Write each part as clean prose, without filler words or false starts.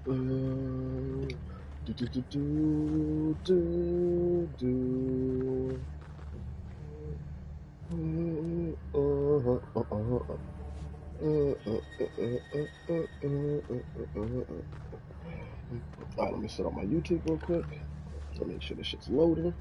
Do do do do do do. Alright, let me set up my YouTube real quick. Let me make sure this shit's loading.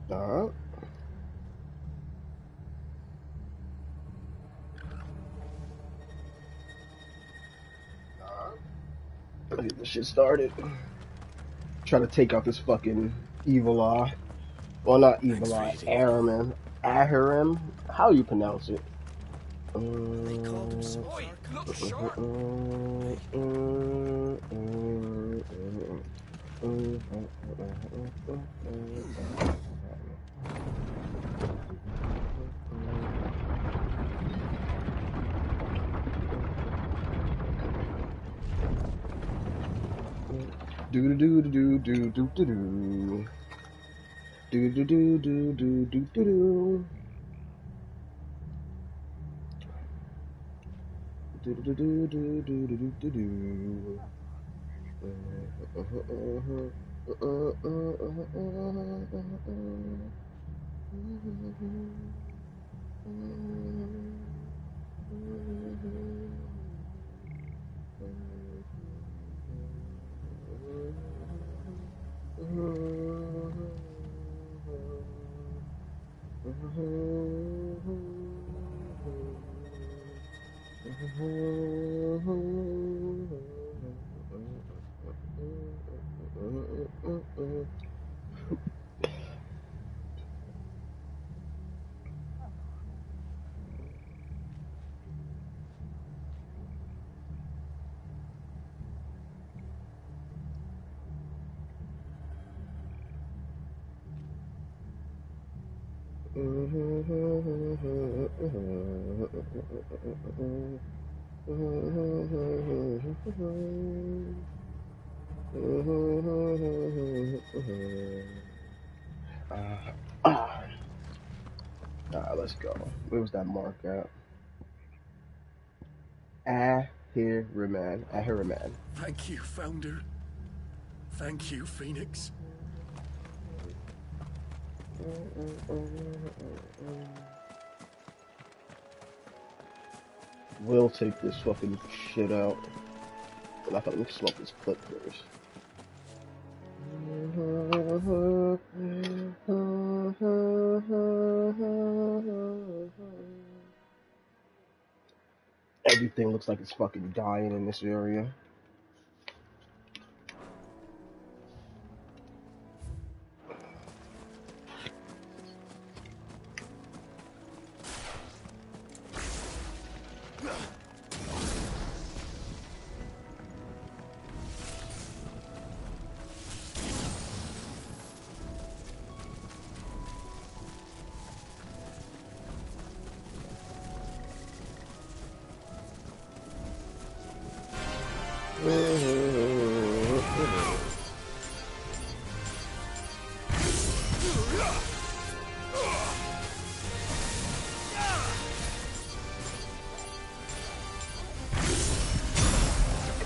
Alright. Let's get this shit started. Try to take out this fucking evil eye. Well, not evil eye. Ahiram. Ahiram? How you pronounce it? They called him Spoik. Look sharp. Do do do do do do do do. Do do do do do do do do. Do do do do do do do do. Let's go. Where was that mark at? Ahiriman. Ahiriman. Thank you, Founder. Thank you, Phoenix. We'll take this fucking shit out. But I thought we'd smoke this clip first. Everything looks like it's fucking dying in this area.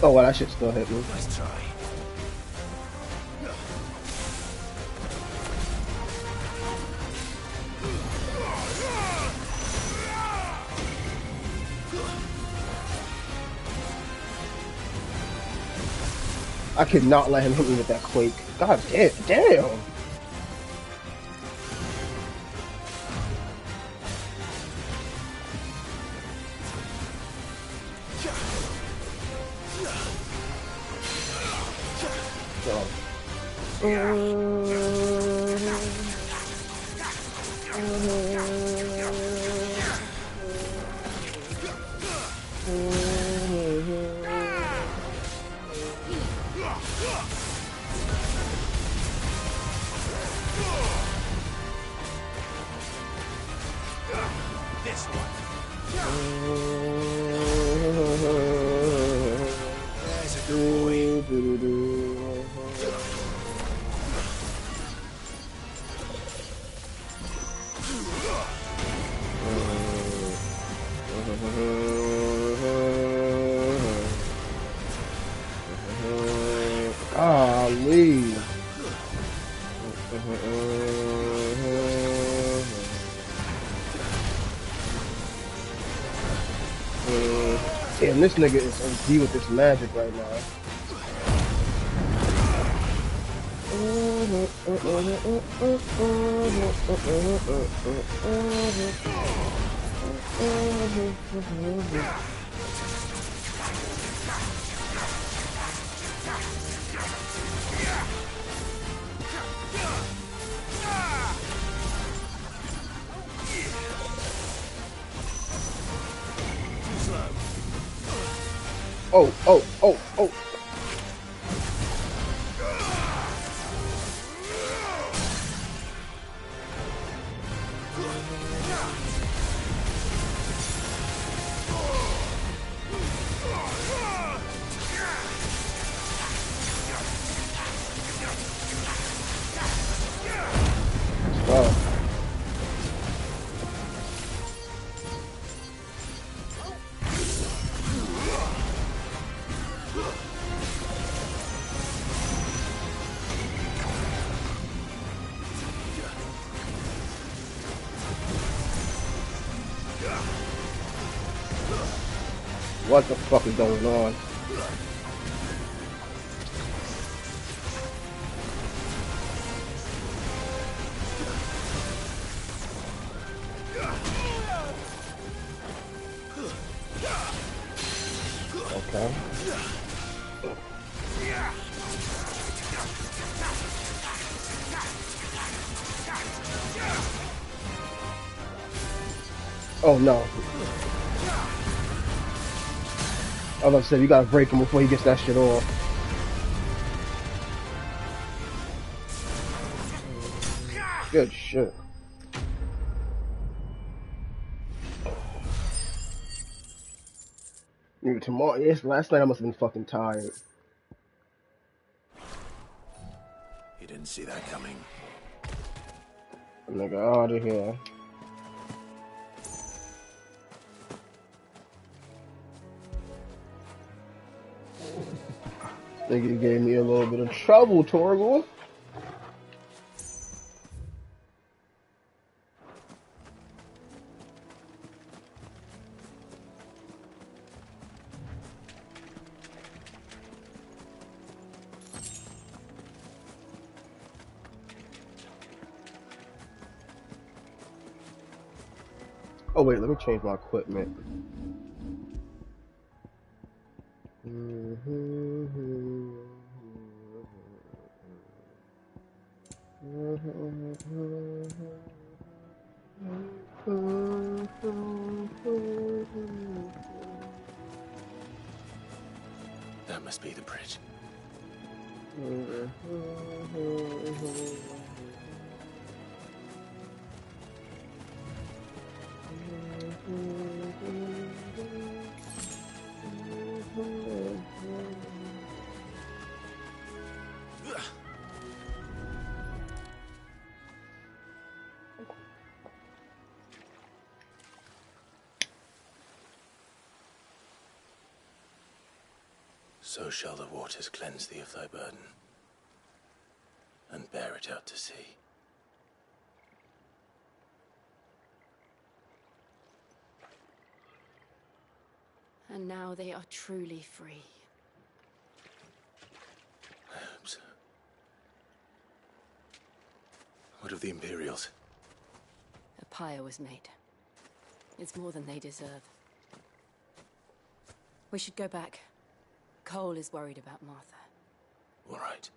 Oh, well, that shit still hit me. Let's try. I could not let him hit me with that quake. God damn. this one. There's a good boy. Golly. Damn, this nigga is OD with this magic right now. Oh, oh, oh, oh. Oh. What the fuck is going on? Okay. Oh no. I was about to say, you gotta break him before he gets that shit off. Good shit. Nigga, tomorrow, yes, last night I must have been fucking tired. You didn't see that coming. Nigga, out of here. Nigga gave me a little bit of trouble, Torgal. Oh wait, let me change my equipment. That must be the bridge. So shall the waters cleanse thee of thy burden, and bear it out to sea. And now they are truly free. I hope so. What of the Imperials? A pyre was made. It's more than they deserve. We should go back. Cole is worried about Martha. All right.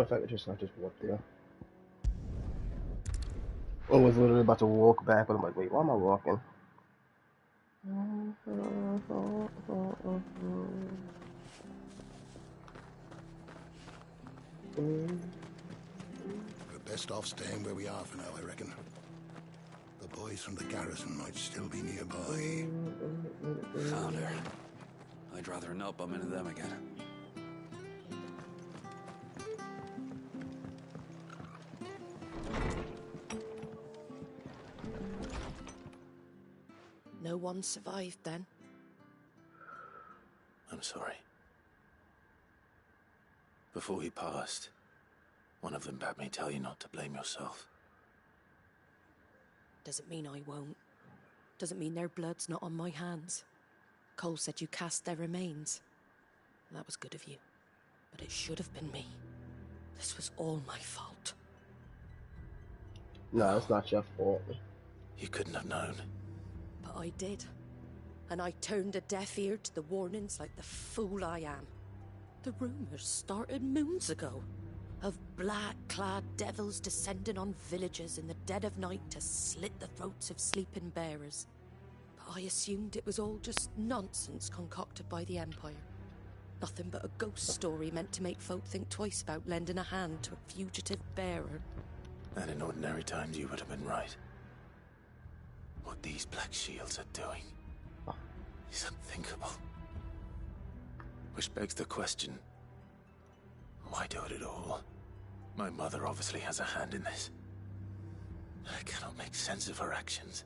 Matter of fact, I just walked there. I was literally about to walk back, but I'm like, wait, why am I walking? We're best off staying where we are for now, I reckon. The boys from the garrison might still be nearby. Founder. I'd rather not bump into them again. No one survived then? I'm sorry. Before he passed, one of them bade me tell you not to blame yourself. Doesn't mean I won't. Doesn't mean their blood's not on my hands. Cole said you cast their remains. That was good of you. But it should have been me. This was all my fault. No, it's not your fault. You couldn't have known. But I did. And I turned a deaf ear to the warnings like the fool I am. The rumours started moons ago. Of black-clad devils descending on villages in the dead of night to slit the throats of sleeping bearers. But I assumed it was all just nonsense concocted by the Empire. Nothing but a ghost story meant to make folk think twice about lending a hand to a fugitive bearer. And in ordinary times you would have been right. What these Black Shields are doing is unthinkable. Which begs the question, why do it at all? My mother obviously has a hand in this. I cannot make sense of her actions.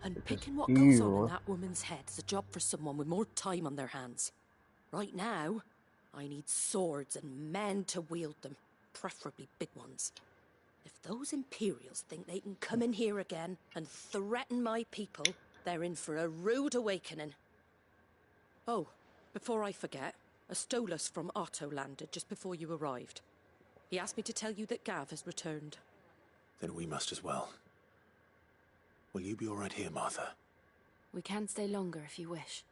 And picking what goes on in that woman's head is a job for someone with more time on their hands. Right now, I need swords and men to wield them, preferably big ones. If those Imperials think they can come in here again and threaten my people, they're in for a rude awakening. Oh, before I forget, a Stolas from Otto landed just before you arrived. He asked me to tell you that Gav has returned. Then we must as well. Will you be all right here, Martha? We can stay longer if you wish.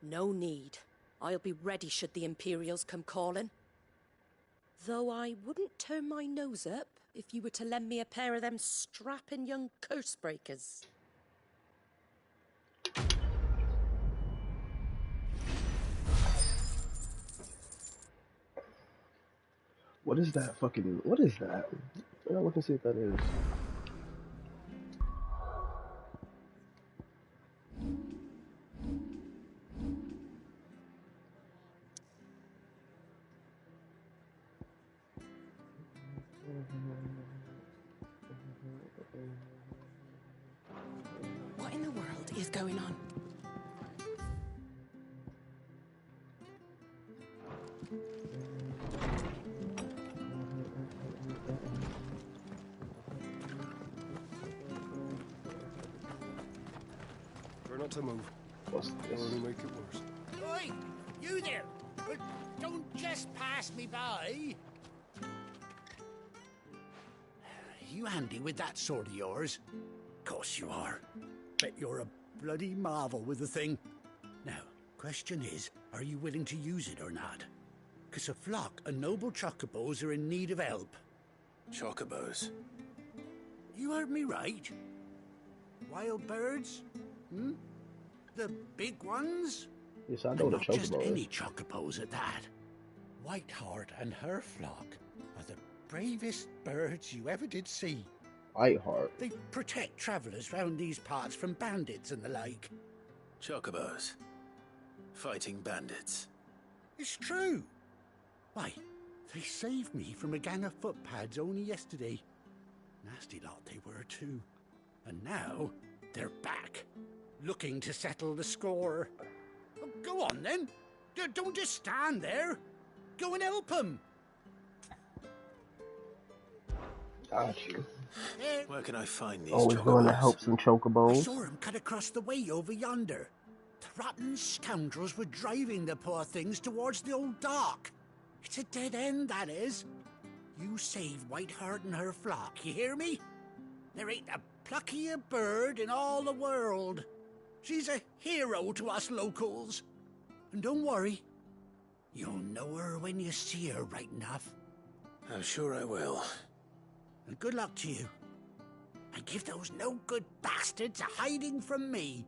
No need. I'll be ready should the Imperials come calling. Though I wouldn't turn my nose up if you were to lend me a pair of them strapping young curse breakers. What is that fucking... What is that? I'm gonna look and see what that is. What in the world is going on? Try not to move. What's this? Or it'll make it worse. Oi! You there! Don't just pass me by! You handy with that sword of yours? Course you are. Bet you're a bloody marvel with the thing. Now, question is, are you willing to use it or not? 'Cause a flock of noble chocobos are in need of help. Chocobos? You heard me right. Wild birds? Hmm? The big ones? Yes, I know And what a not just chocobo any is. chocobos at that. Whiteheart and her flock are the bravest birds you ever did see. Whiteheart. They protect travellers round these parts from bandits and the like. Chocobos. Fighting bandits. It's true. Why, they saved me from a gang of footpads only yesterday. Nasty lot they were too. And now they're back, looking to settle the score. Oh, go on then. Don't just stand there. Go and help them. Got you. Where can I find these Always chocobos? going to help some I chocobos. saw him cut across the way over yonder. The rotten scoundrels were driving the poor things towards the old dock. It's a dead end, that is. You save Whiteheart and her flock, you hear me? There ain't a pluckier bird in all the world. She's a hero to us locals. And don't worry, You'll know her when you see her, right enough. I'm sure I will. And good luck to you. And give those no-good bastards a hiding from me.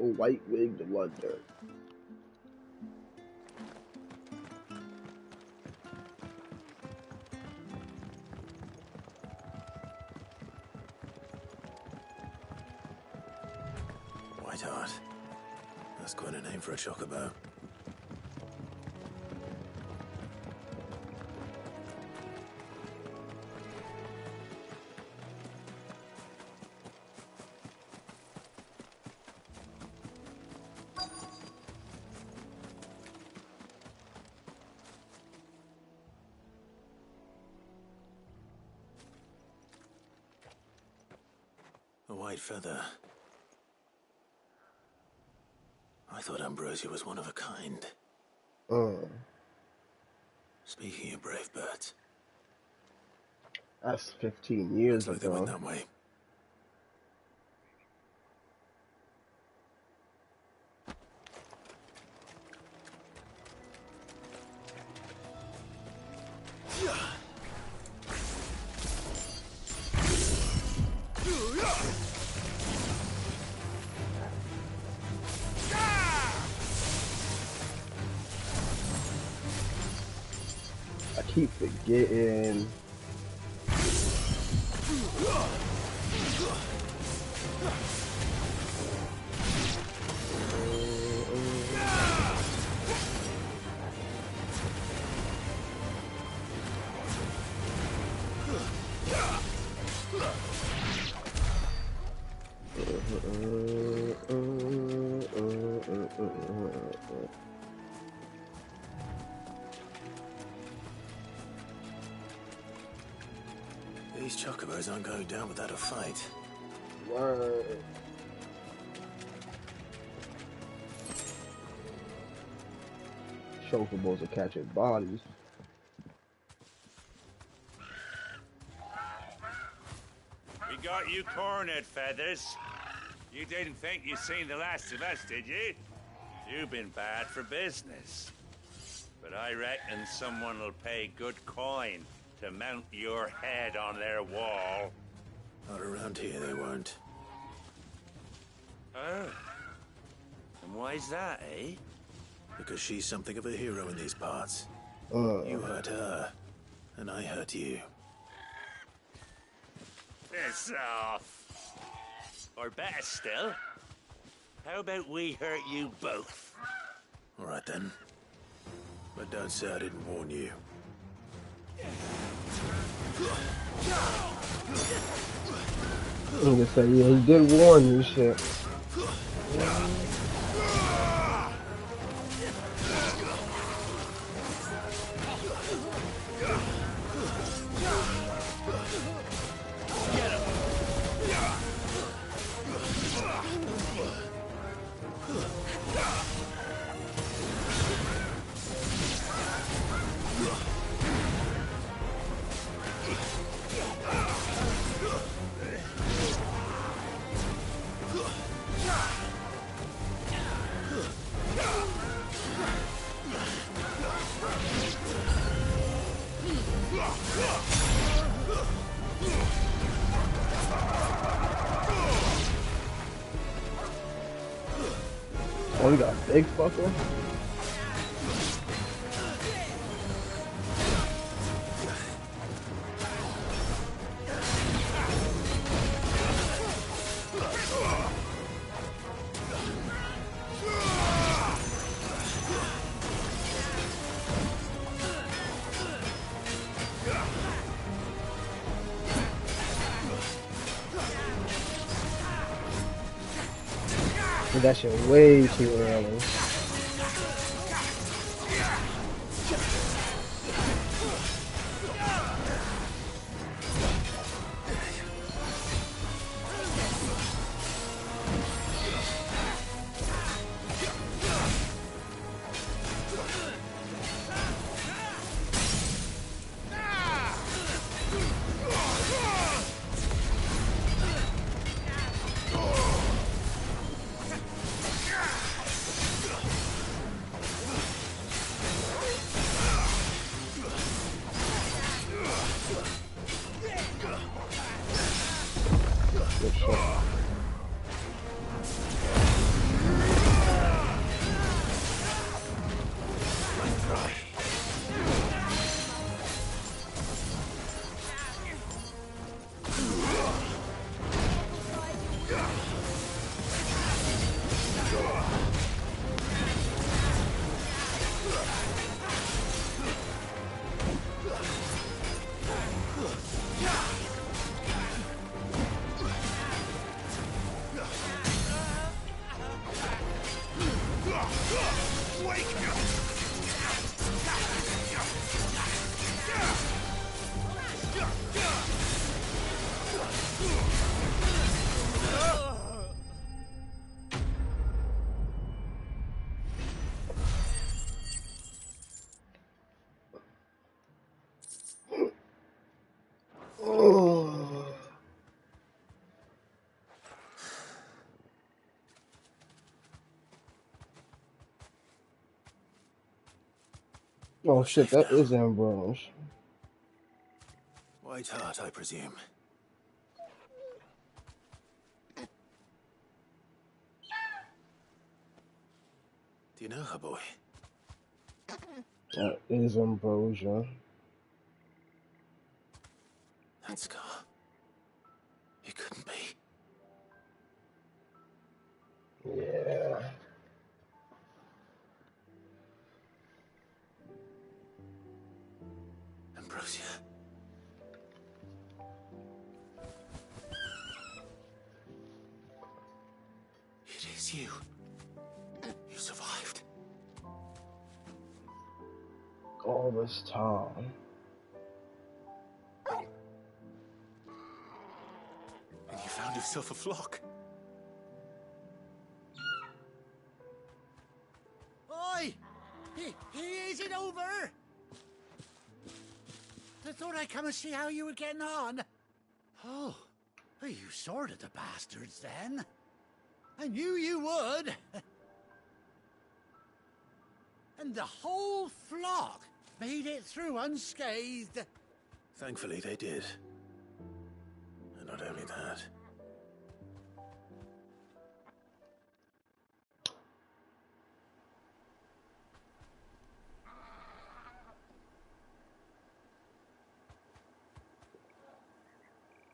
A white-wigged wonder. Whiteheart. That's quite a name for a chocobo. A white feather. I thought Ambrosia was one of a kind. Speaking of brave birds. That's 15 years Looks like they went ago. that way. I keep forgetting. These chocobos aren't going down without a fight. Word. Chocobos are catching bodies. We got you cornered, Feathers. You didn't think you'd seen the last of us, did you? You've been bad for business. But I reckon someone will pay good coin to mount your head on their wall. Not around here, they won't. Oh. And why's that, eh? Because she's something of a hero in these parts. You hurt her, and I hurt you. Piss off. Or better still, how about we hurt you both? All right then. But don't say I didn't warn you. I'm gonna say, yeah, he did warn you, shit. Oh, we got a big fucker. That shit way too early. Oh You're shit, safe that now. is Ambrose. White Hart, I presume. Do you know her, boy? That is Ambrosia. That scar. It couldn't be. Yeah. Ambrosia. It is you. You survived. All this time. And you found yourself a flock. Oi! Is it over? I thought I'd come and see how you were getting on. Oh, you sorted the bastards then. I knew you would. And the whole flock made it through unscathed. Thankfully, they did. And not only that.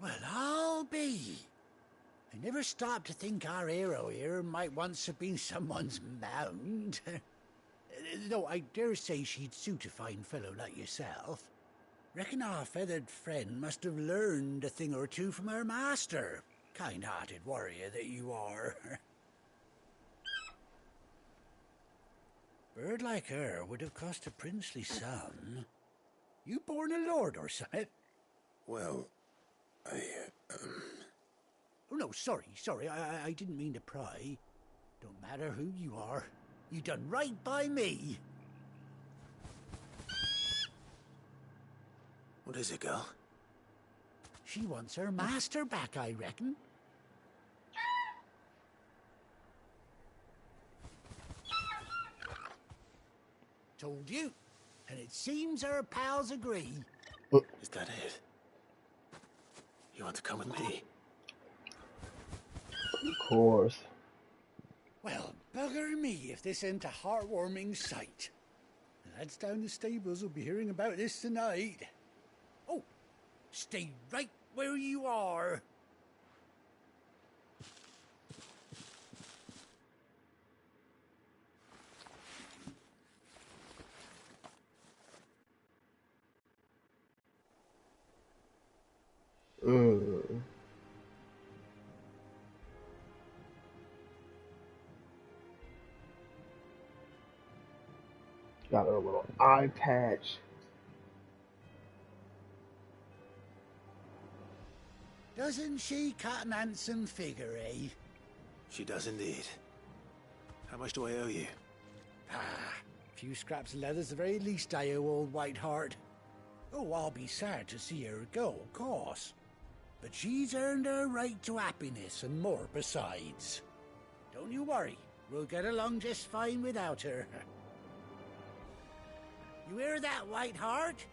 Well, I'll be. I never stopped to think our hero here might once have been someone's mount. Though I dare say she'd suit a fine fellow like yourself. Reckon our feathered friend must have learned a thing or two from her master. Kind-hearted warrior that you are. Bird like her would have cost a princely sum. You born a lord or something? Well, Oh, no, sorry. I didn't mean to pry. Don't matter who you are. You done right by me. What is it, girl? She wants her master back, I reckon. Told you. And it seems her pals agree. Is that it? You want to come with me? Of course. Well, bugger me if this ain't a heartwarming sight. The lads down the stables will be hearing about this tonight. Oh, stay right where you are. Got a little eye patch. Doesn't she cut an handsome figure, eh? She does indeed. How much do I owe you? A few scraps of leather's the very least I owe old Whiteheart. Oh, I'll be sad to see her go, of course. But she's earned her right to happiness and more besides. Don't you worry, we'll get along just fine without her. You hear that, Whiteheart?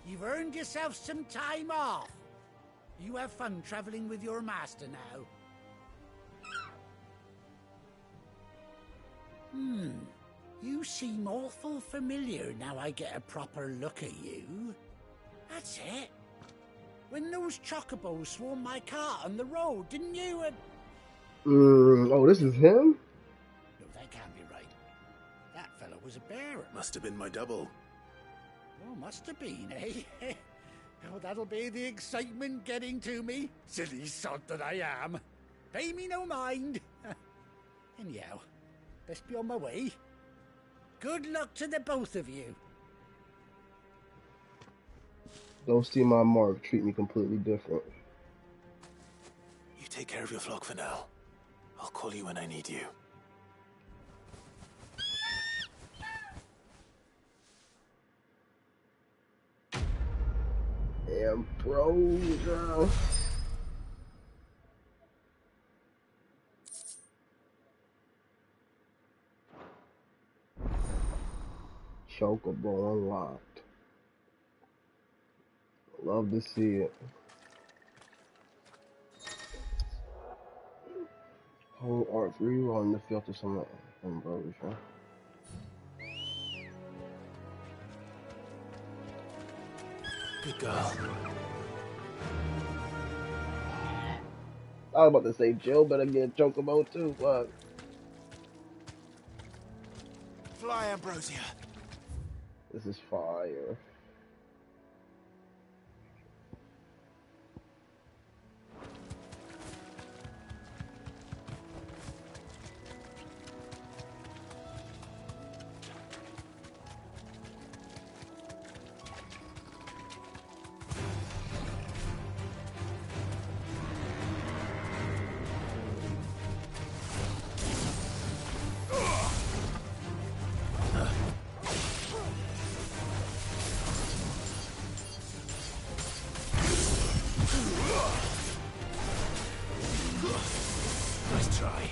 You've earned yourself some time off. You have fun traveling with your master now. You seem awful familiar now I get a proper look at you. That's it. When those chocobos swarmed my cart on the road, didn't you? Oh, this is him? No, that can't be right. That fellow was a bearer. Must have been my double. Oh, must have been, eh? Oh, that'll be the excitement getting to me. Silly sod that I am. Pay me no mind. Anyhow, best be on my way. Good luck to the both of you. Don't steal my mark. Treat me completely different. You take care of your flock for now. I'll call you when I need you. Ambrosia. Chocobo unlocked. Love to see it. Hold R3 on the filter some ambrosia. Good girl. I was about to say Jill better get Chocobo too. Fuck. Fly, Ambrosia. This is fire. Nice try.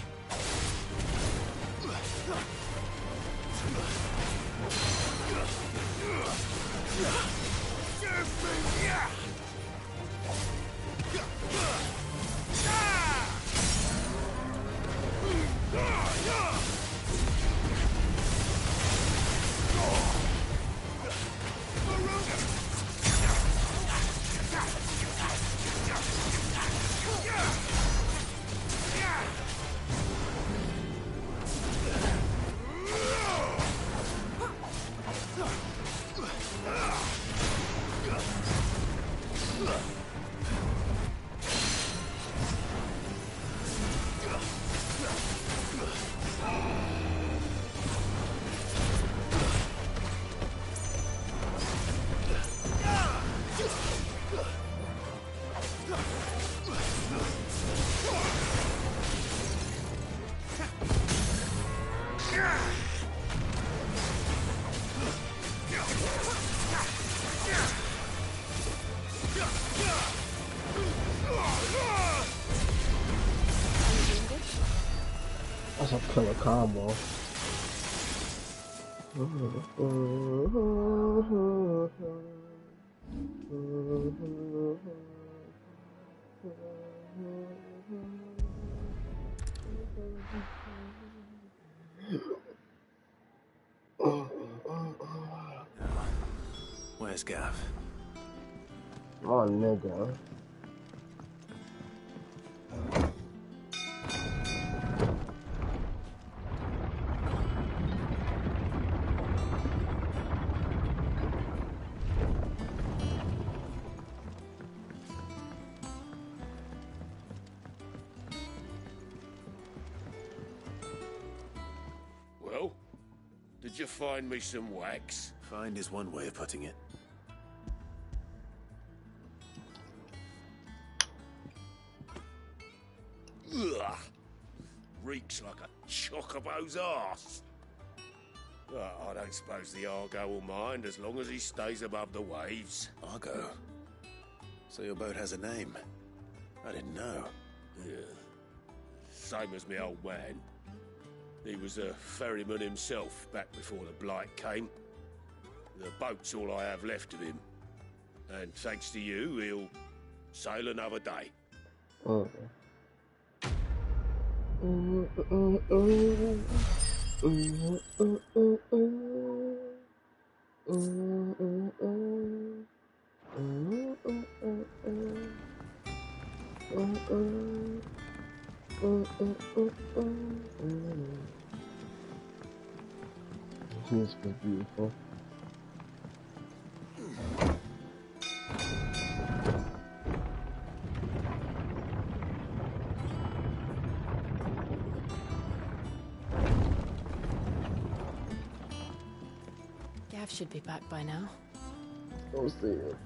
That's a killer combo. Where's Gav? Oh, nigga. Well, did you find me some wax? Find is one way of putting it. Ugh. Reeks like a chocobo's arse. I don't suppose the Argo will mind as long as he stays above the waves. Argo? So your boat has a name? I didn't know. Yeah. Same as my old man. He was a ferryman himself back before the Blight came. The boat's all I have left of him. And thanks to you, he'll sail another day. This music is beautiful. Gav should be back by now. Go see it.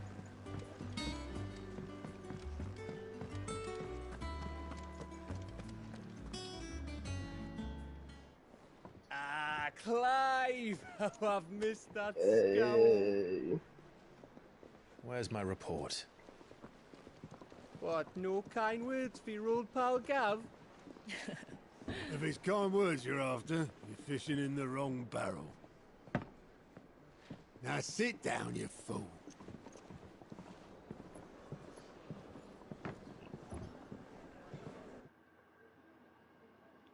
Ah, Clive! How I've missed that Hey. Where's my report? What, no kind words for your old pal Gav? If it's kind words you're after, you're fishing in the wrong barrel. Now sit down, you fool.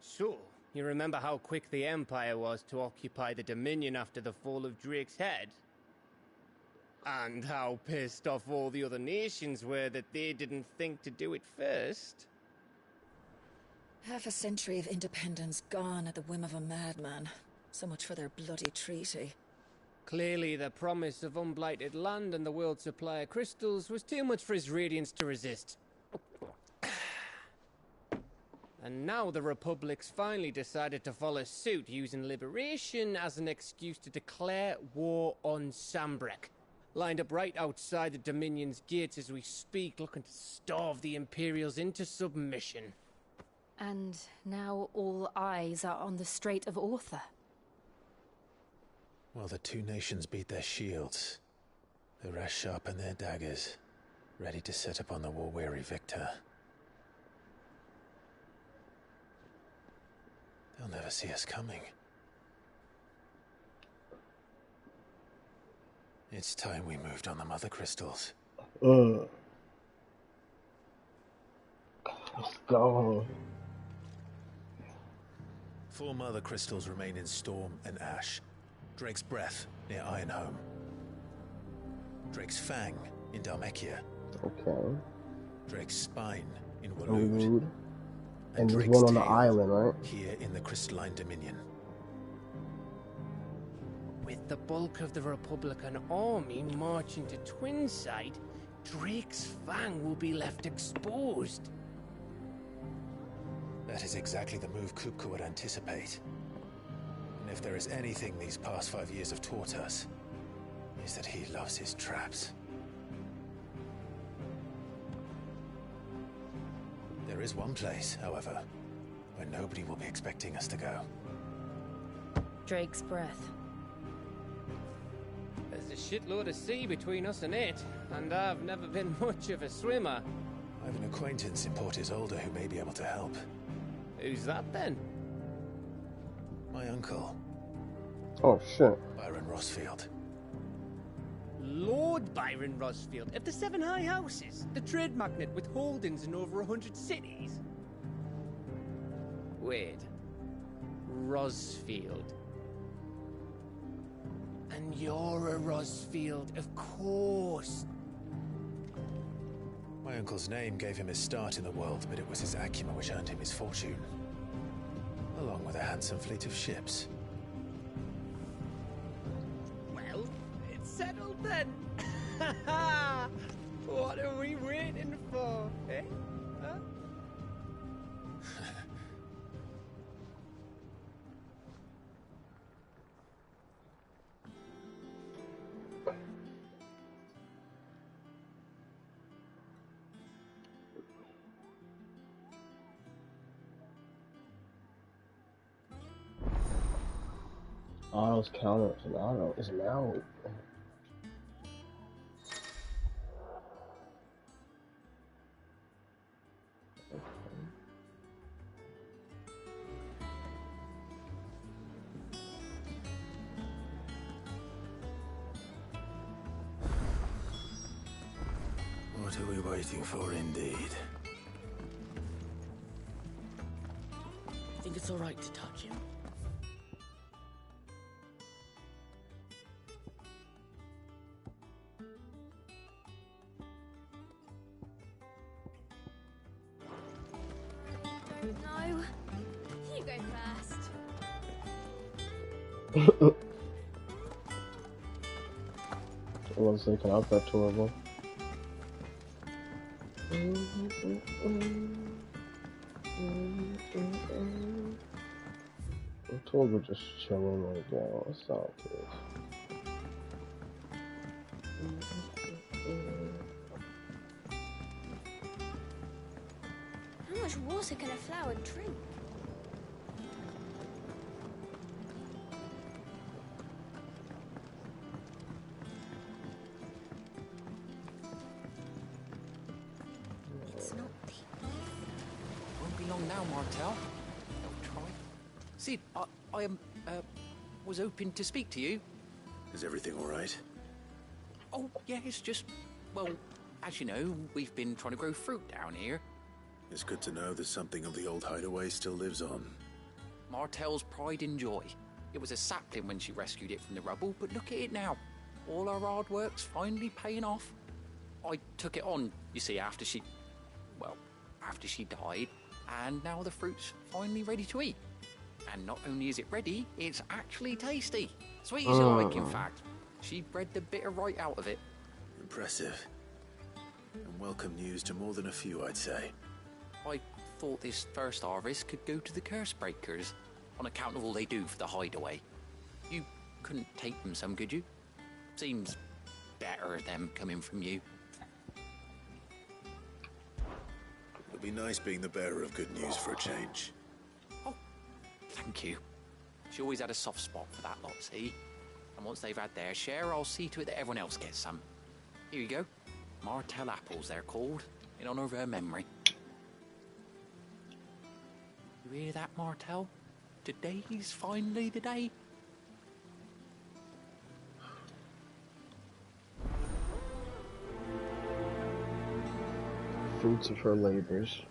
So, you remember how quick the Empire was to occupy the Dominion after the fall of Drake's head? And how pissed off all the other nations were that they didn't think to do it first? Half a century of independence gone at the whim of a madman. So much for their bloody treaty. Clearly, the promise of unblighted land and the world's supply of crystals was too much for his radiance to resist. And now the Republic's finally decided to follow suit, using liberation as an excuse to declare war on Sambrek. Lined up right outside the Dominion's gates as we speak, looking to starve the Imperials into submission. And now all eyes are on the Strait of Author. While the two nations beat their shields, the rest sharpen their daggers, ready to set upon the war-weary victor. They'll never see us coming. It's time we moved on the Mother Crystals. Let's go. 4 Mother Crystals remain in Storm and Ash. Drake's Breath near Ironhome. Drake's Fang in Dhalmekia. Okay. Drake's Spine in Waloed. And there's one on the island, right? Here in the Crystalline Dominion. With the bulk of the Republican army marching to Twinside, Drake's Fang will be left exposed. That is exactly the move Kupka would anticipate. And if there is anything these past 5 years have taught us, is that he loves his traps. There is one place, however, where nobody will be expecting us to go. Drake's Breath. There's a shitload of sea between us and it, and I've never been much of a swimmer. I have an acquaintance in Port Isolde who may be able to help. Who's that then? My uncle. Oh shit. Byron Rosfield. Lord Byron Rosfield of the 7 High Houses, the trade magnate with holdings in over 100 cities. Wait. Rosfield. And you're a Rosfield, of course. My uncle's name gave him his start in the world, but it was his acumen which earned him his fortune. Along with a handsome fleet of ships. Well, it's settled then. What are we waiting for, eh? Huh? Auto's counter and auto is now. What are we waiting for, indeed? I think it's all right to touch him. No, you go first. I was thinking out that horrible. I'm told we're just chilling right now. It's all good. How much water can a flower drink? It's not deep. Won't be long now, Martel. I'll try. Sid, I was hoping to speak to you. Is everything all right? Oh, yeah, it's just... Well, as you know, we've been trying to grow fruit down here. It's good to know that something of the old hideaway still lives on. Martel's pride and joy. It was a sapling when she rescued it from the rubble, but look at it now. All our hard work's finally paying off. I took it on, you see, after she died, and now the fruit's finally ready to eat. And not only is it ready, it's actually tasty. Sweet as you like, in fact. She bred the bitter right out of it. Impressive. And welcome news to more than a few, I'd say. I thought this first harvest could go to the curse breakers, on account of all they do for the hideaway. You couldn't take them some, could you? Seems better them coming from you. It'll be nice being the bearer of good news for a change. Oh, thank you. She always had a soft spot for that lot, see? And once they've had their share, I'll see to it that everyone else gets some. Here you go. Martel apples, they're called, in honor of her memory. You hear that, Martel? Today's finally the day. Fruits of her labors.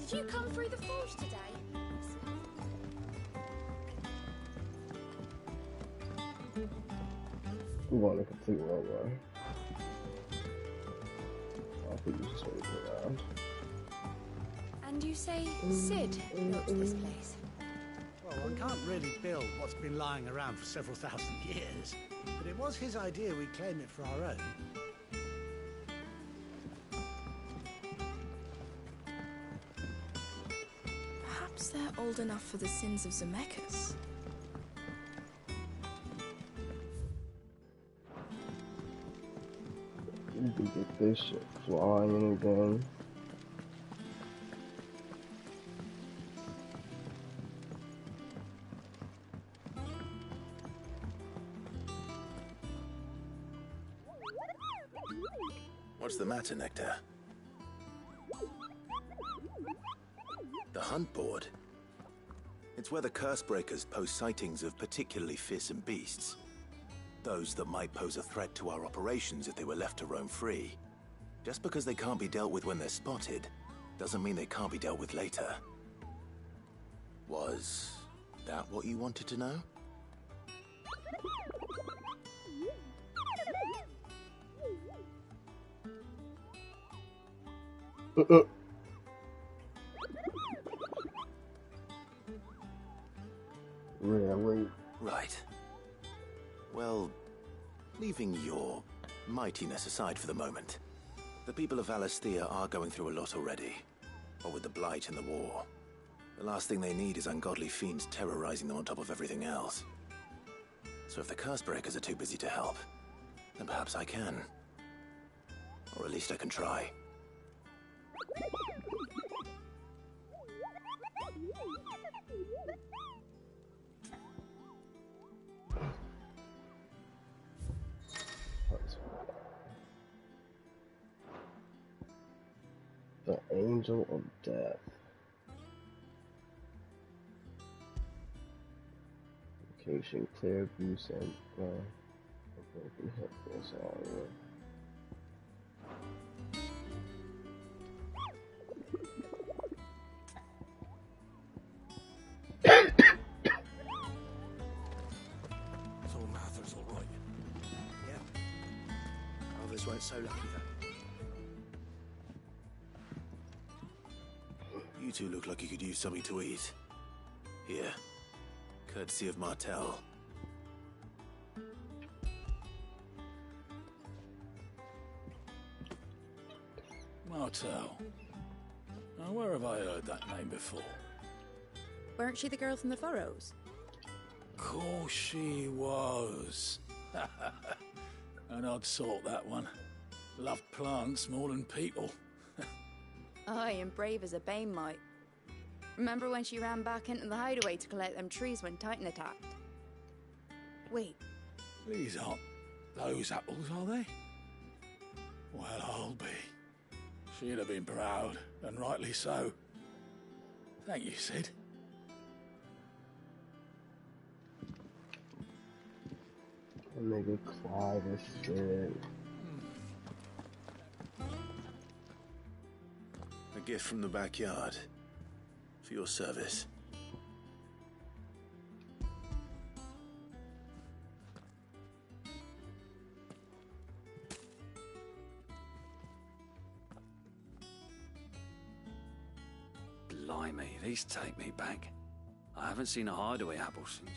Did you come through the forge today? We want a complete wrong way. I think you just wait around. And you say Sid built this place? Well, one can't really build what's been lying around for several thousand years. But it was his idea we claim it for our own. Perhaps they're old enough for the sins of Zemeckis. We can get this shit flying again. What's the matter, Nectar? The hunt board? It's where the curse breakers post sightings of particularly fearsome beasts. Those that might pose a threat to our operations if they were left to roam free. Just because they can't be dealt with when they're spotted, doesn't mean they can't be dealt with later. Was that what you wanted to know? Really? Right. Well, leaving your mightiness aside for the moment, the people of Valishtea are going through a lot already. What with the Blight and the war. The last thing they need is ungodly fiends terrorizing them on top of everything else. So if the curse breakers are too busy to help, then perhaps I can. Or at least I can try. The Angel of Death. Location clear, goose, and broken hip. That's all. So Martha's all right. Yeah. Others weren't so lucky though. You two look like you could use something to eat. Here. Courtesy of Martel. Martel. Now, where have I heard that name before? Weren't she the girl from the Furrows? course she was. An odd sort, that one. Loved plants more than people. Aye, and brave as a bane might. Remember when she ran back into the hideaway to collect them trees when Titan attacked? Wait. These aren't those apples, are they? Well, I'll be. She'd have been proud, and rightly so. Thank you, Sid. Nigga Clive is shit. A gift from the backyard. For your service. Blimey, these take me back. I haven't seen a hideaway apple since.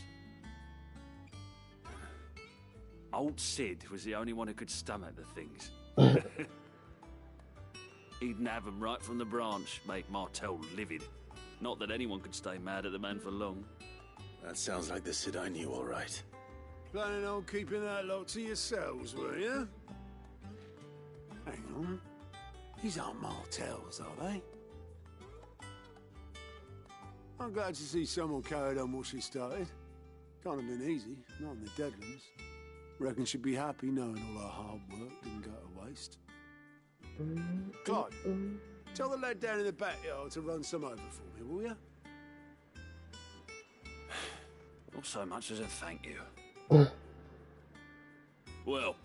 Old Sid was the only one who could stomach the things. He'd nab 'em right from the branch, make Martel livid. Not that anyone could stay mad at the man for long. That sounds like the Sid I knew, all right. Planning on keeping that lot to yourselves, were you? Hang on. These aren't Martels, are they? I'm glad to see someone carried on what she started. Can't have been easy, not in the Deadlands. Reckon she'd be happy knowing all her hard work didn't go to waste. Clyde, tell the lad down in the backyard to run some over for me, will you? Not so much as a thank you. Well,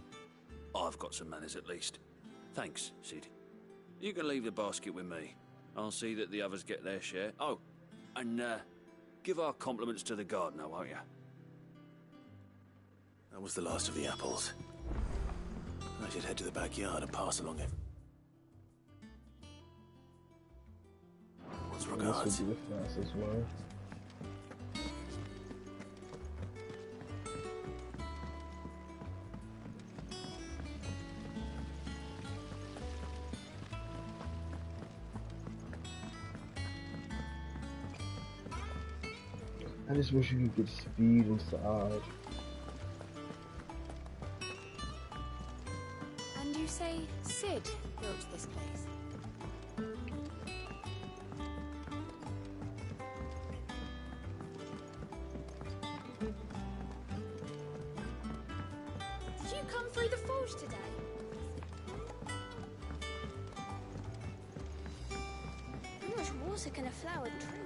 I've got some manners at least. Thanks, Sid. You can leave the basket with me. I'll see that the others get their share. Oh, and give our compliments to the gardener, won't you? That was the last of the apples. I should head to the backyard and pass along it. What's regards? This would be the fastest one. I just wish you could get speed inside. And you say Sid built this place? Did you come through the forge today? How much water can a flower drink?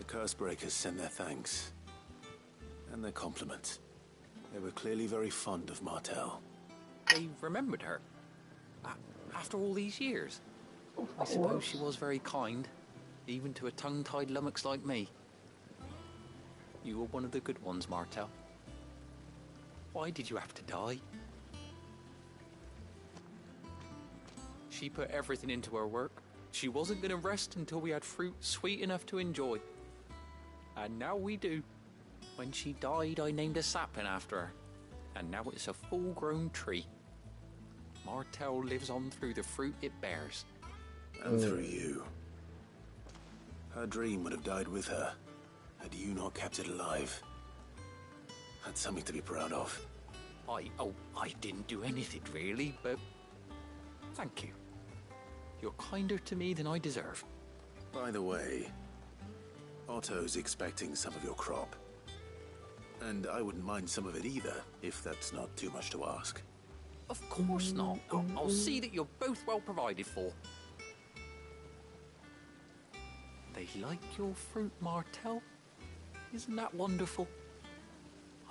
Cursebreakers sent their thanks. And their compliments. They were clearly very fond of Martel. They remembered her. After all these years. I suppose she was very kind, even to a tongue-tied lummox like me. You were one of the good ones, Martel. Why did you have to die? She put everything into her work. She wasn't going to rest until we had fruit sweet enough to enjoy. And now we do. When she died, I named a sapling after her. And now it's a full-grown tree. Martel lives on through the fruit it bears. And through you. Her dream would have died with her, had you not kept it alive. That's something to be proud of. I didn't do anything really, but thank you. You're kinder to me than I deserve. By the way, Otto's expecting some of your crop. And I wouldn't mind some of it either, if that's not too much to ask. Of course not. I'll see that you're both well provided for. They like your fruit, Martel. Isn't that wonderful?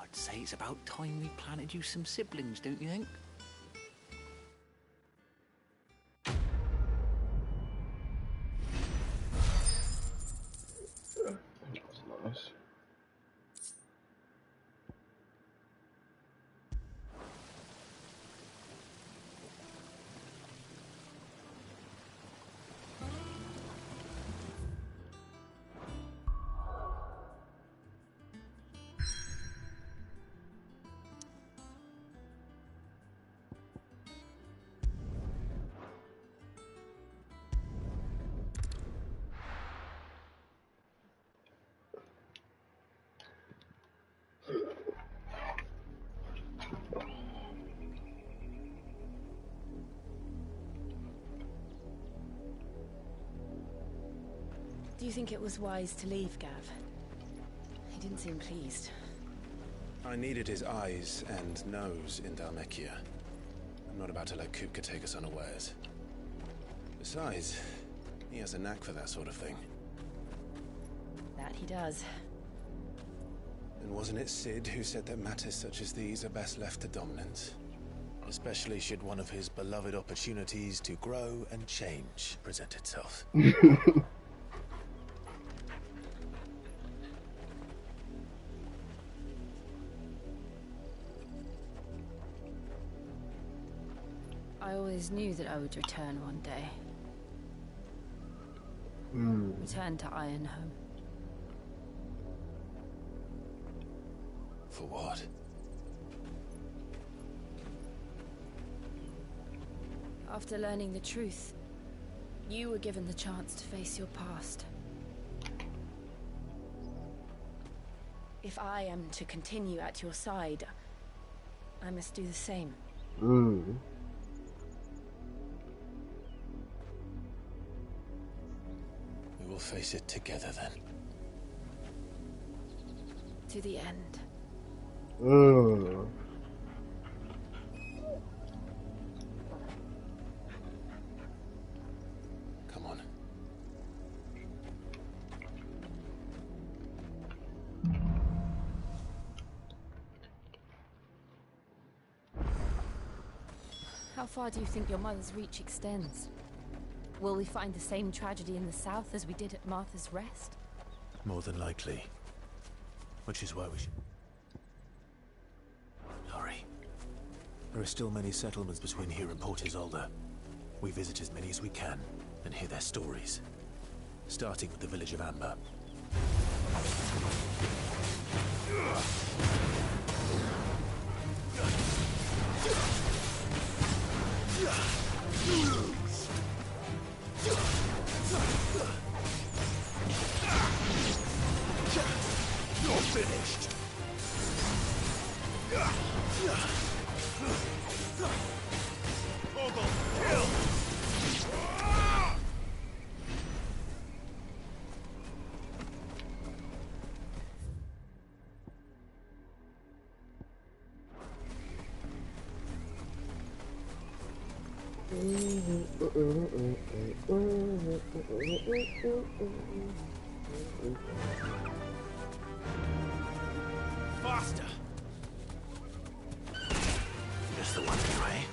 I'd say it's about time we planted you some siblings, don't you think? Nice. you think it was wise to leave, Gav? He didn't seem pleased. I needed his eyes and nose in Dhalmekia. I'm not about to let Kupka take us unawares. Besides, he has a knack for that sort of thing. That he does. And wasn't it Sid who said that matters such as these are best left to dominance? Especially should one of his beloved opportunities to grow and change present itself. I always knew that I would return one day. Return to Ironhome. For what? After learning the truth, you were given the chance to face your past. If I am to continue at your side, I must do the same. We will face it together then. To the end. Come on. How far do you think your mother's reach extends? Will we find the same tragedy in the south as we did at Martha's Rest? More than likely. Which is why we should... Hurry. There are still many settlements between here and Port Isolde. We visit as many as we can and hear their stories. Starting with the village of Amber. You're finished. Ogle, kill! Faster! Just the one anyway.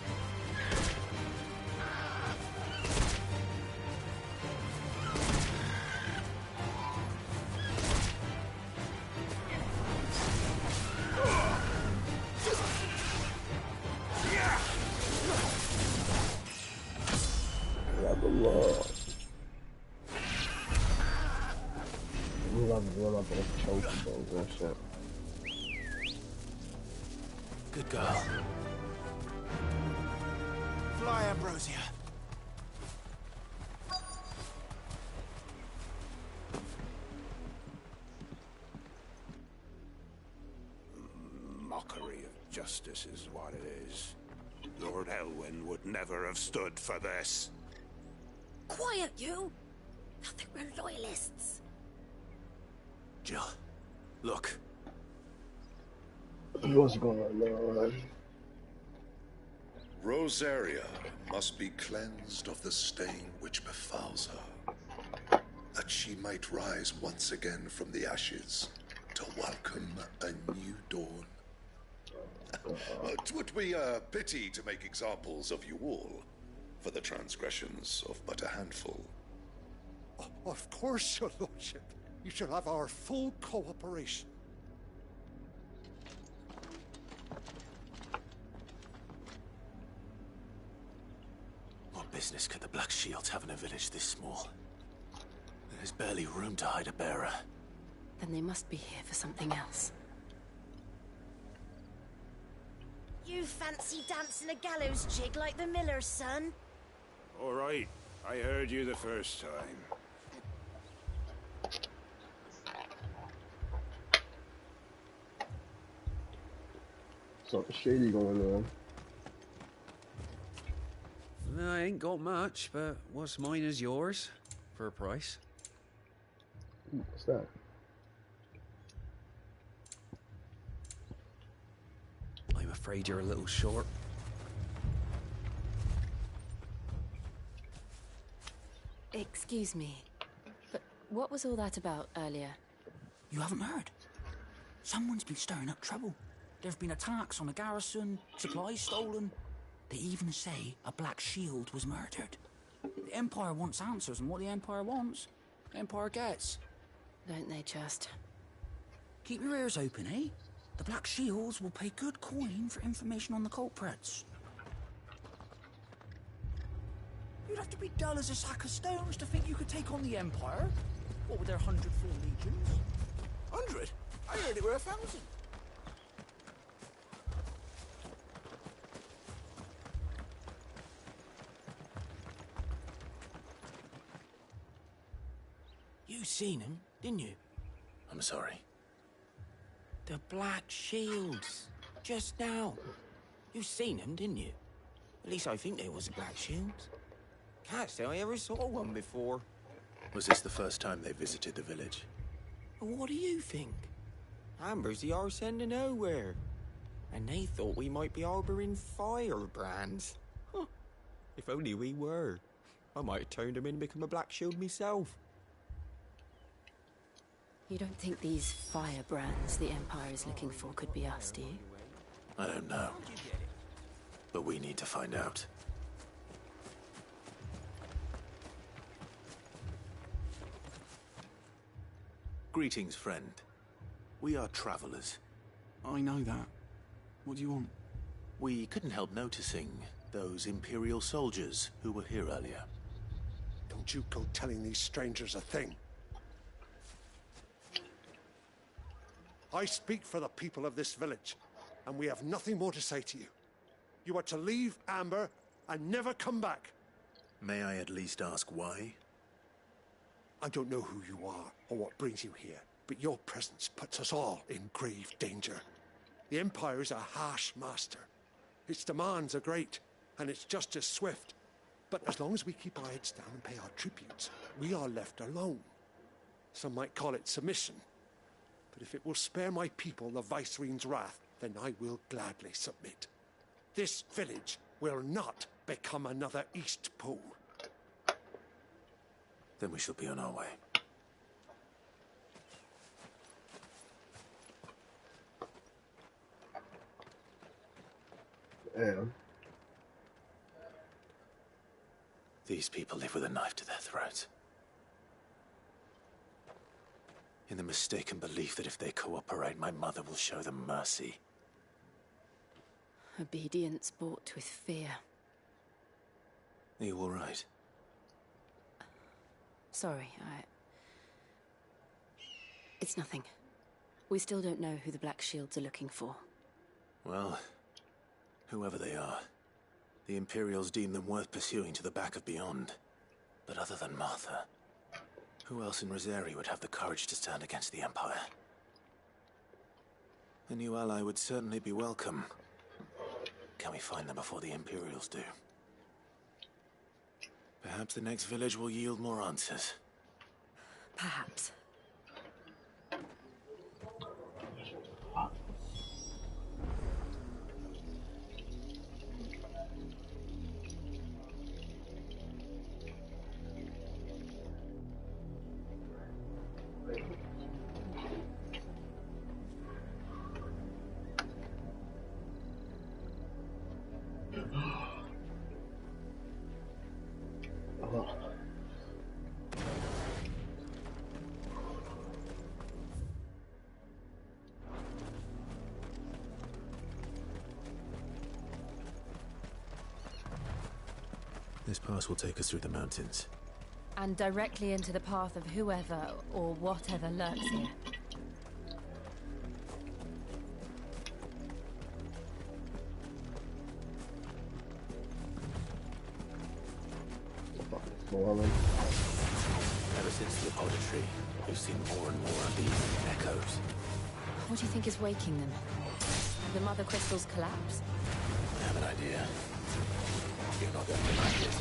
Good girl. Fly, Ambrosia. Mockery of justice is what it is. Lord Elwyn would never have stood for this. Quiet, you! I think we're loyalists. Jill, look. What's going on, man? Rosaria must be cleansed of the stain which befouls her, that she might rise once again from the ashes to welcome a new dawn. 'Twould be a pity to make examples of you all for the transgressions of but a handful. Of course, your lordship. You shall have our full cooperation. What business could the Black Shields have in a village this small? There's barely room to hide a bearer. Then they must be here for something else. You fancy dancing a gallows jig like the miller's son? All right, I heard you the first time. Something shady going on. I ain't got much, but what's mine is yours, for a price. Ooh, what's that? I'm afraid you're a little short. Excuse me, but what was all that about earlier? You haven't heard? Someone's been stirring up trouble. There've been attacks on the garrison, supplies stolen. They even say a Black Shield was murdered. The Empire wants answers, and what the Empire wants, the Empire gets. Don't they just? Keep your ears open, eh? The Black Shields will pay good coin for information on the culprits. You'd have to be dull as a sack of stones to think you could take on the Empire. What with their 100 full legions? 100? I heard it were 1,000. You seen him, didn't you? I'm sorry. The Black Shields. Just now. You seen them, didn't you? At least I think they was the Black Shields. Can't say I ever saw one before. Was this the first time they visited the village? What do you think? Amber's the arse end of nowhere. And they thought we might be harboring firebrands. Huh. If only we were. I might have turned them in and become a Black Shield myself. You don't think these firebrands the Empire is looking for could be us, do you? I don't know. But we need to find out. Greetings, friend. We are travelers. I know that. What do you want? We couldn't help noticing those Imperial soldiers who were here earlier. Don't you go telling these strangers a thing. I speak for the people of this village, and we have nothing more to say to you. You are to leave Amber and never come back. May I at least ask why? I don't know who you are or what brings you here, but your presence puts us all in grave danger. The Empire is a harsh master. Its demands are great, and its justice swift. But as long as we keep our heads down and pay our tributes, we are left alone. Some might call it submission. But if it will spare my people the Viceroy's wrath, then I will gladly submit. This village will not become another East Pole. Then we shall be on our way. Damn. These people live with a knife to their throats. In the mistaken belief that if they cooperate, my mother will show them mercy. Obedience bought with fear. Are you all right? Sorry, It's nothing. We still don't know who the Black Shields are looking for. Well, whoever they are, the Imperials deem them worth pursuing to the back of beyond. But other than Martha, who else in Rosari would have the courage to stand against the Empire? A new ally would certainly be welcome. Can we find them before the Imperials do? Perhaps the next village will yield more answers. Perhaps. This pass will take us through the mountains. And directly into the path of whoever or whatever lurks here. Ever since the auditory, we've seen more and more of these echoes. What do you think is waking them? The mother crystals collapse? I have an idea. You're not going to like it.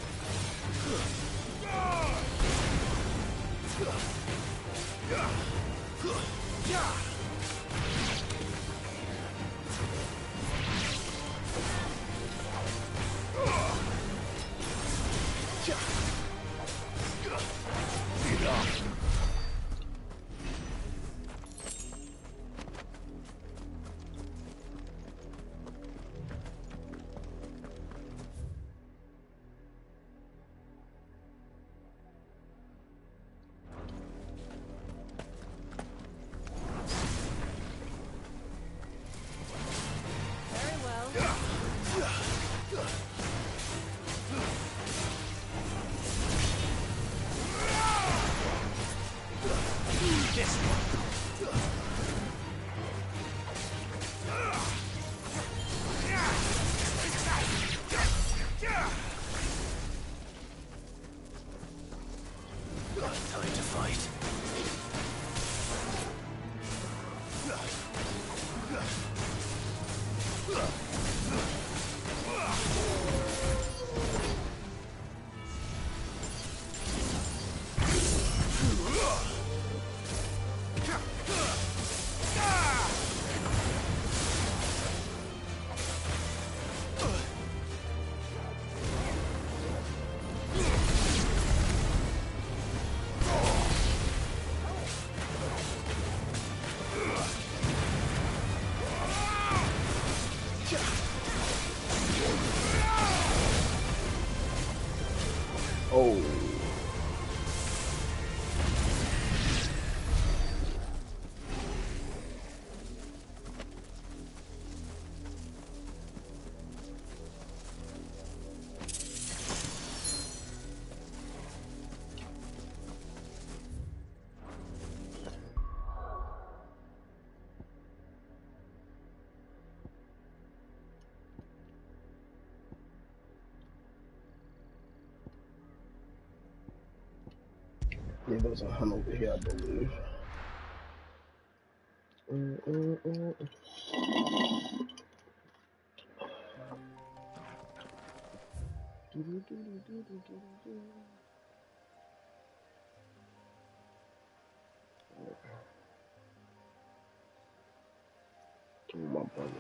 Oh. Yeah, there's a hunt over here, I believe. Oh, my brother.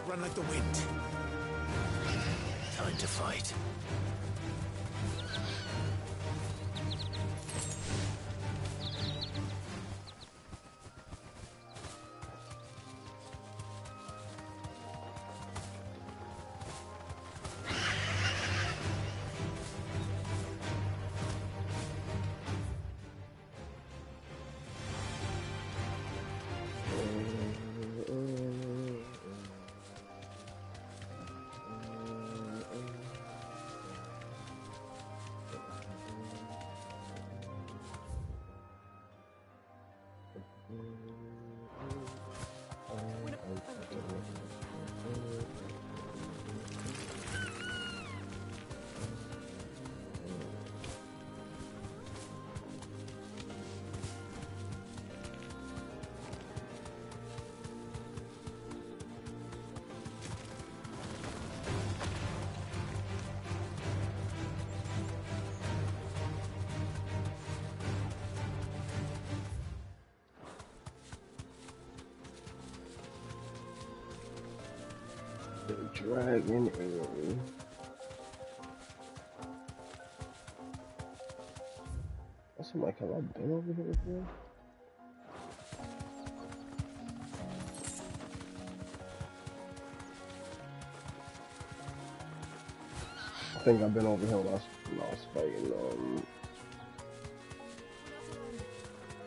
Run like the wind. Time to fight. The dragon area. That's like, have I been over here before? I think I've been over here when I was fighting,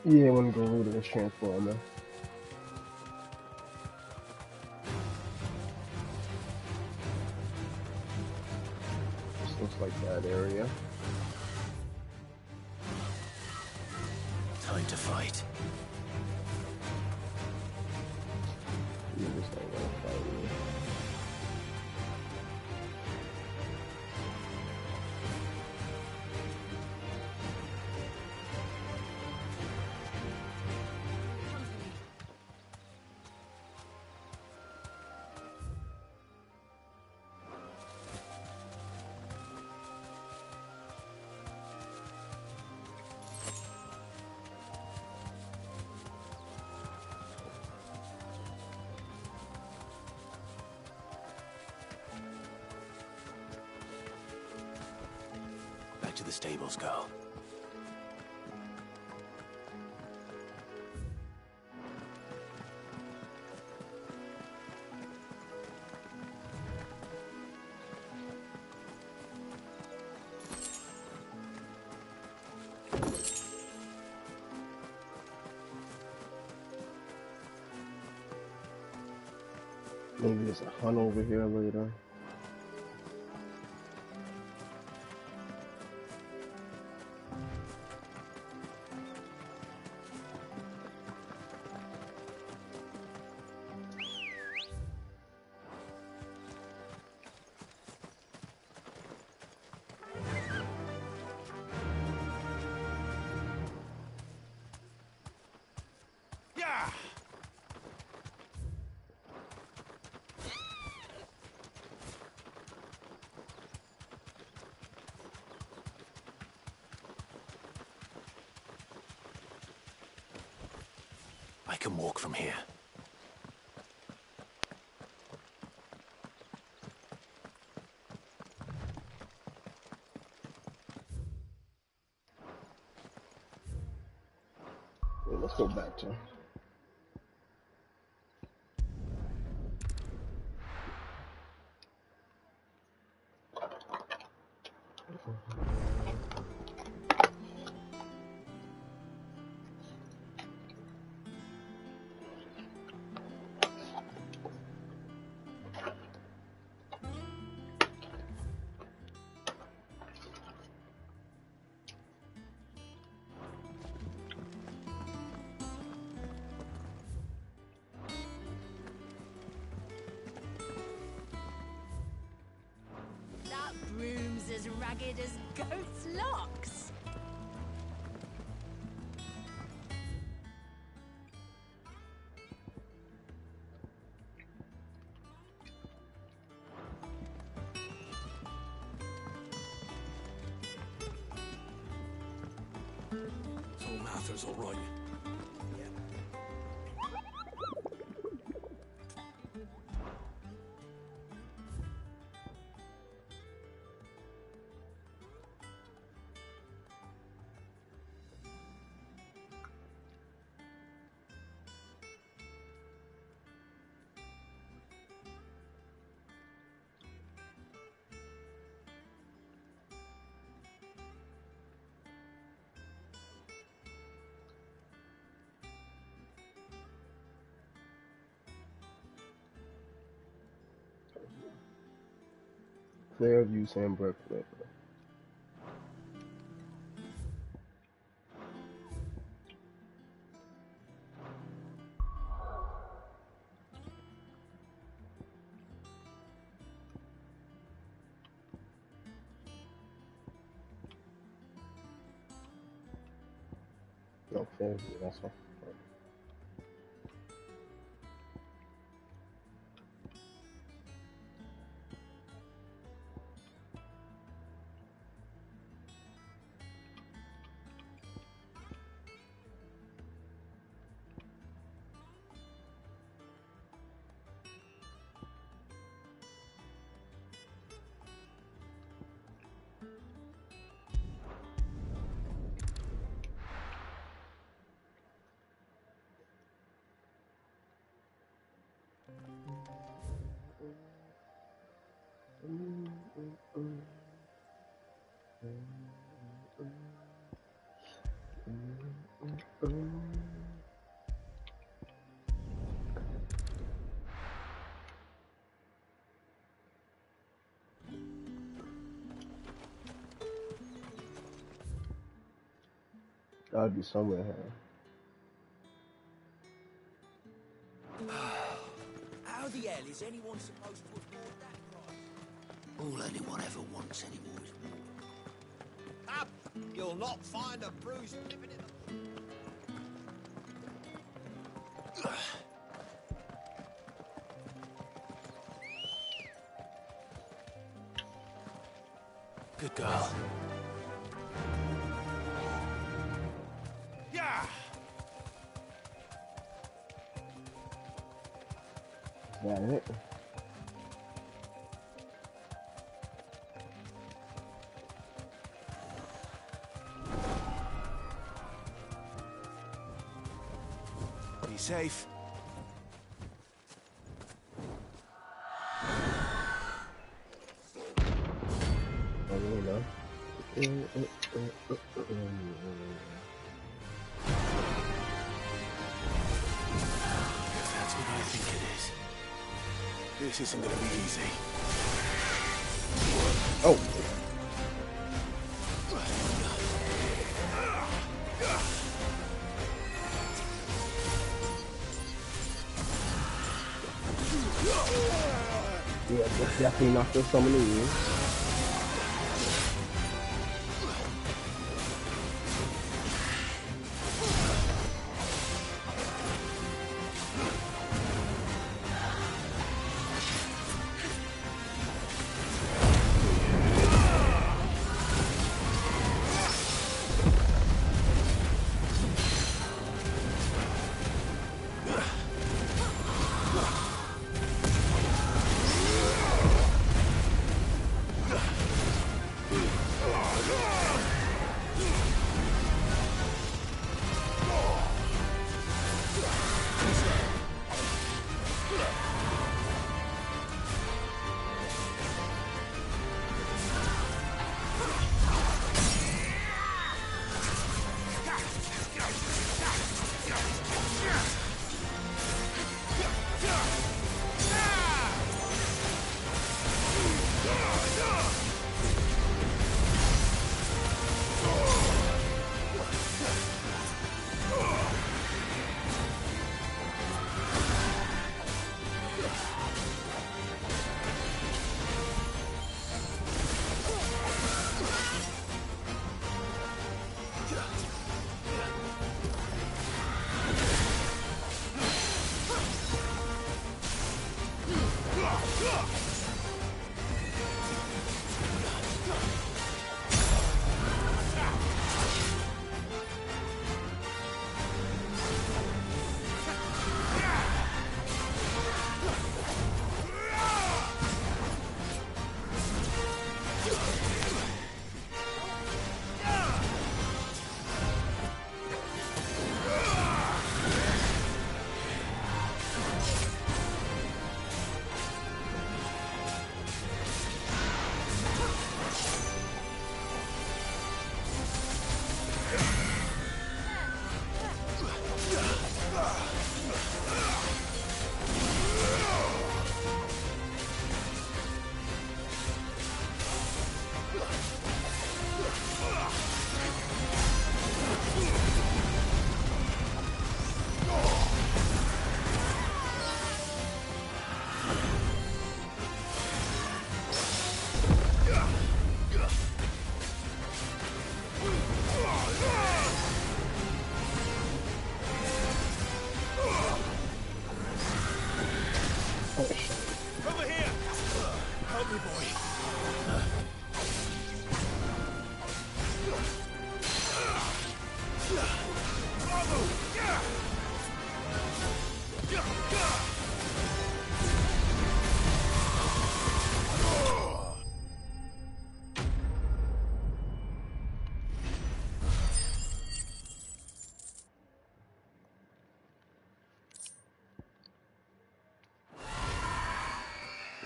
yeah, when Garuda was transforming. This looks like that area. Time to fight. You just don't want to fight me. the stables, girl. Maybe there's a hunt over here later. Yeah! I can walk from here. Yeah, let's go back to. That broom's as ragged as goat's locks. So Martha's all right. Fairview, Sandbrook. No, Fairview, that's all. Gotta be somewhere here. How the hell is anyone supposed to afford that price? All anyone ever wants anymore is more. Up! You'll not find a bruised living in the... Good girl. Yeah! Is that it? Be safe. Oh, you know. If that's what I think it is, this isn't gonna be easy. Oh. Yeah, that's definitely not for summoning you. Over here! Help me, boy.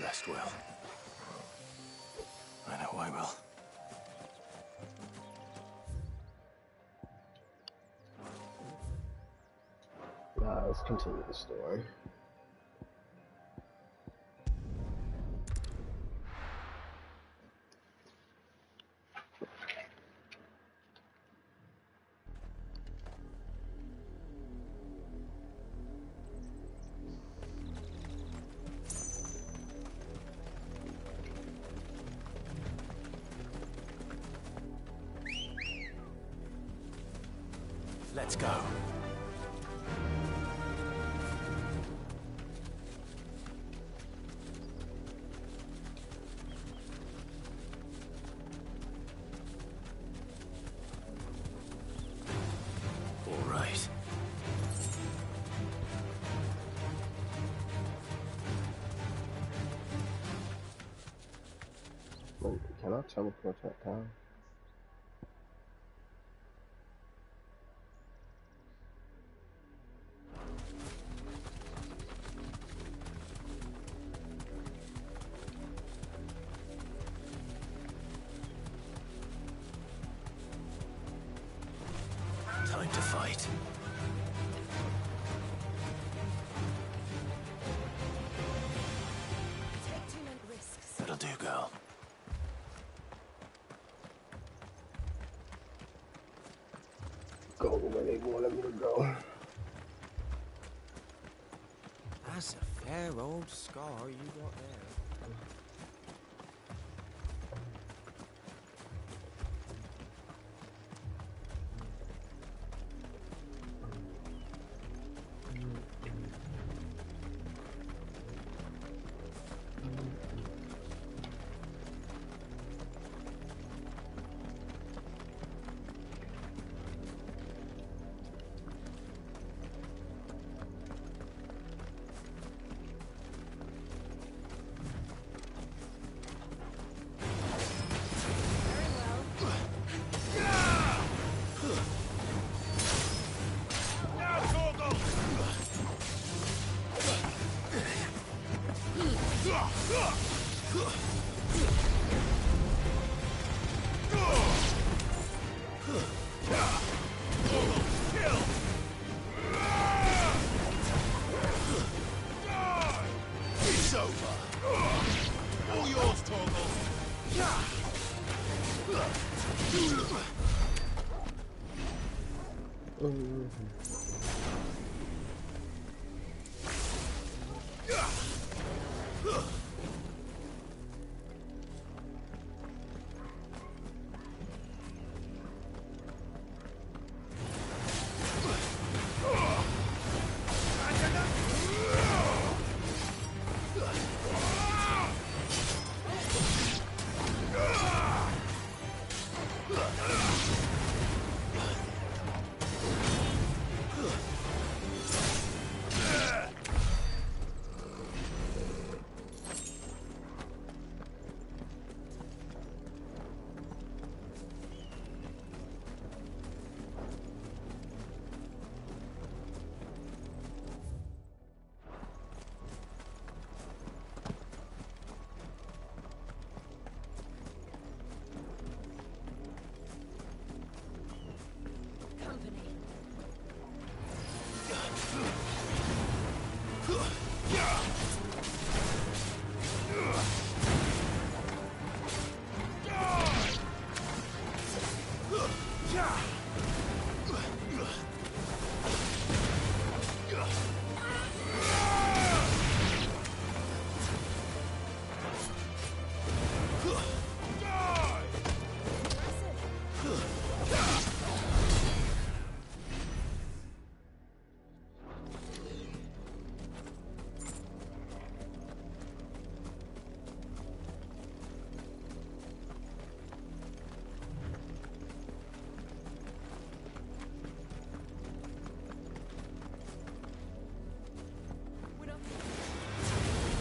Rest well. I know I will. Let's continue the story. Let's go. All right. Wait, can I teleport that down? do, girl. Go where they wanted me to go. That's a fair old scar you got there.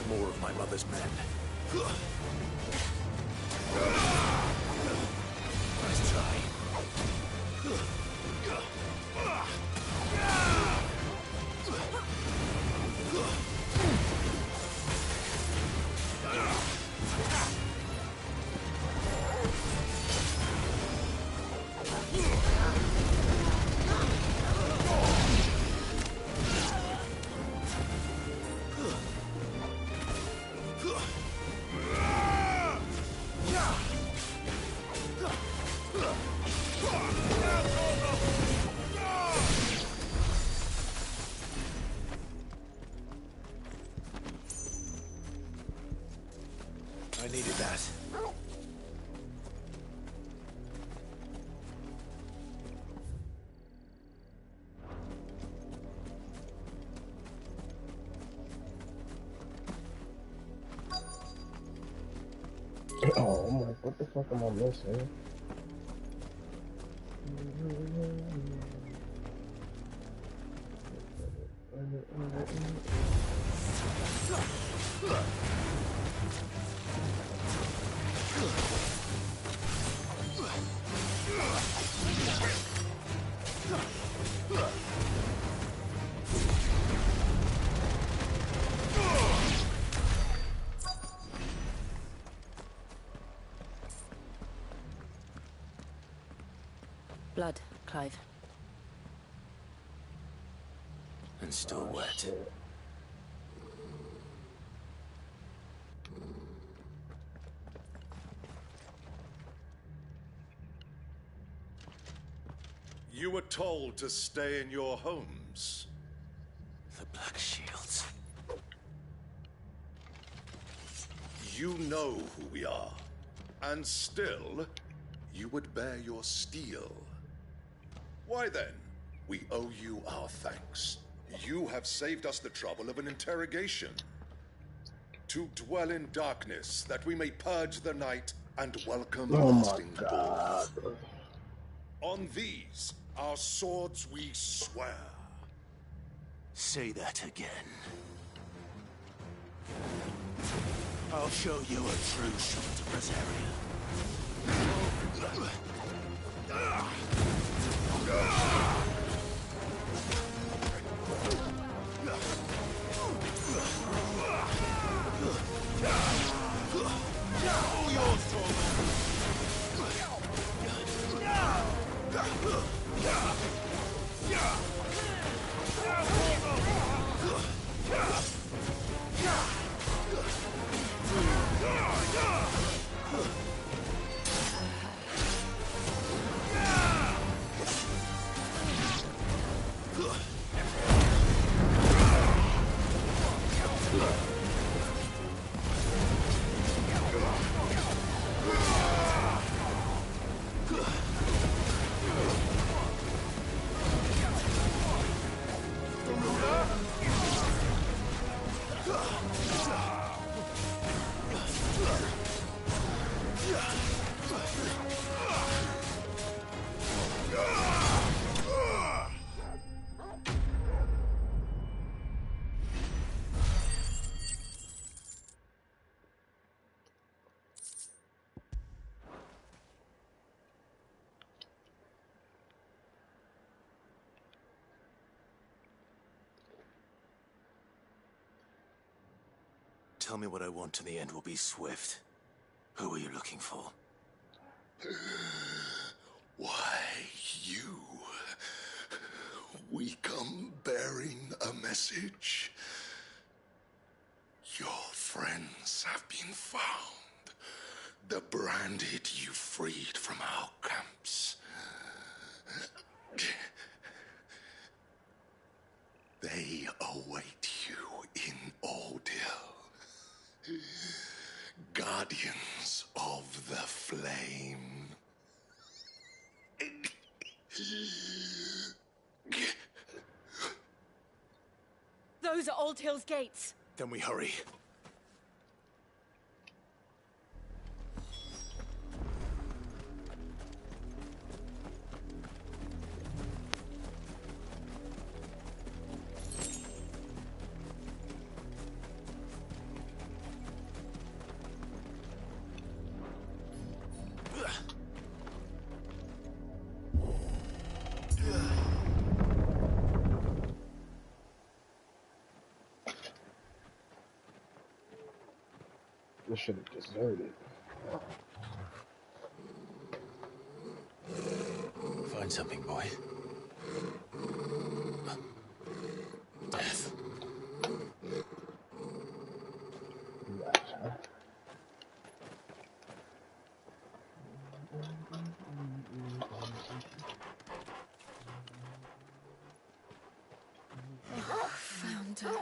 More of my mother's men. Nice try. I needed that. Oh, I'm like, what the fuck am I missing? Blood, Clive. And still wet. Shit. You were told to stay in your homes. The Black Shields. You know who we are. And still, you would bear your steel. Why then? We owe you our thanks. You have saved us the trouble of an interrogation. To dwell in darkness, that we may purge the night and welcome lasting dawn. On these, our swords we swear. Say that again. I'll show you a true shot of Rosaria. All yours, Tell me what I want and the end will be swift. Who are you looking for? Why, you. We come bearing a message. Your friends have been found. The branded you freed from our camps. They await you in Ordeal. Guardians of the Flame. Those are Old Hill's gates. Then we hurry. I should have deserted. Find something, boy. Death. Found her.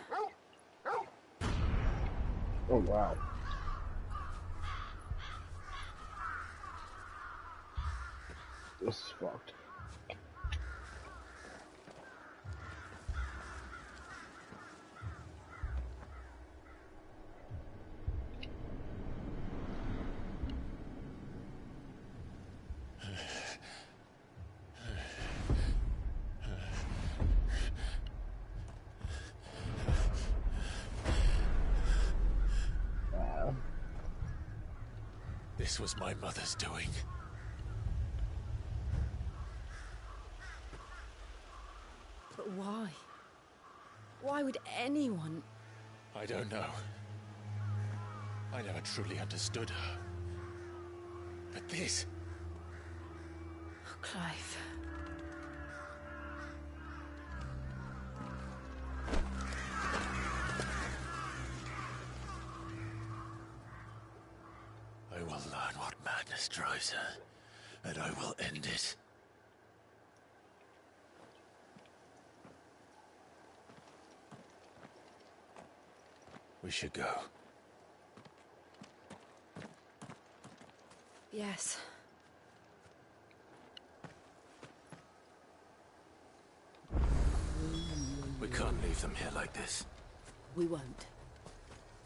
Oh, wow. This is fucked. This was my mother's doing. But why? Why would anyone? I don't know. I never truly understood her. But this... Clive. I will learn what madness drives her, and I will end it. We should go. Yes. We can't leave them here like this. We won't.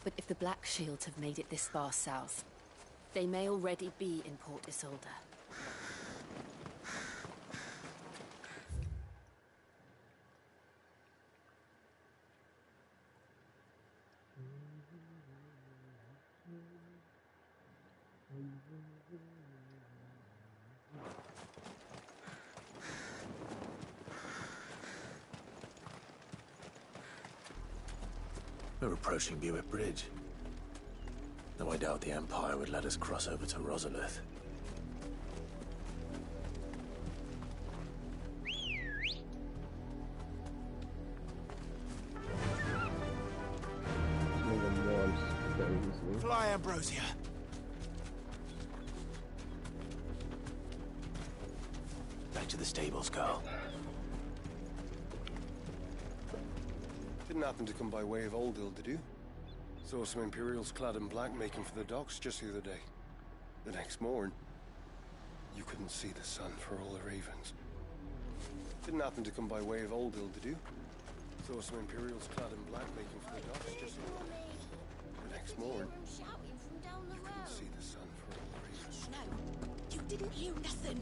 But if the Black Shields have made it this far south, they may already be in Port Isolde. We're approaching Buick Bridge. Though I doubt the Empire would let us cross over to Rosalith. Fly, Ambrosia. Back to the stables, Carl. Didn't happen to come by way of Oldhill, did you? Saw some Imperials clad in black making for the docks just the other day. The next morn, you couldn't see the sun for all the ravens. Didn't happen to come by way of Oldhill, did you? Saw some Imperials clad in black making for the docks just the other day. The next morn, you couldn't see the sun for all the ravens. No, you didn't hear nothing.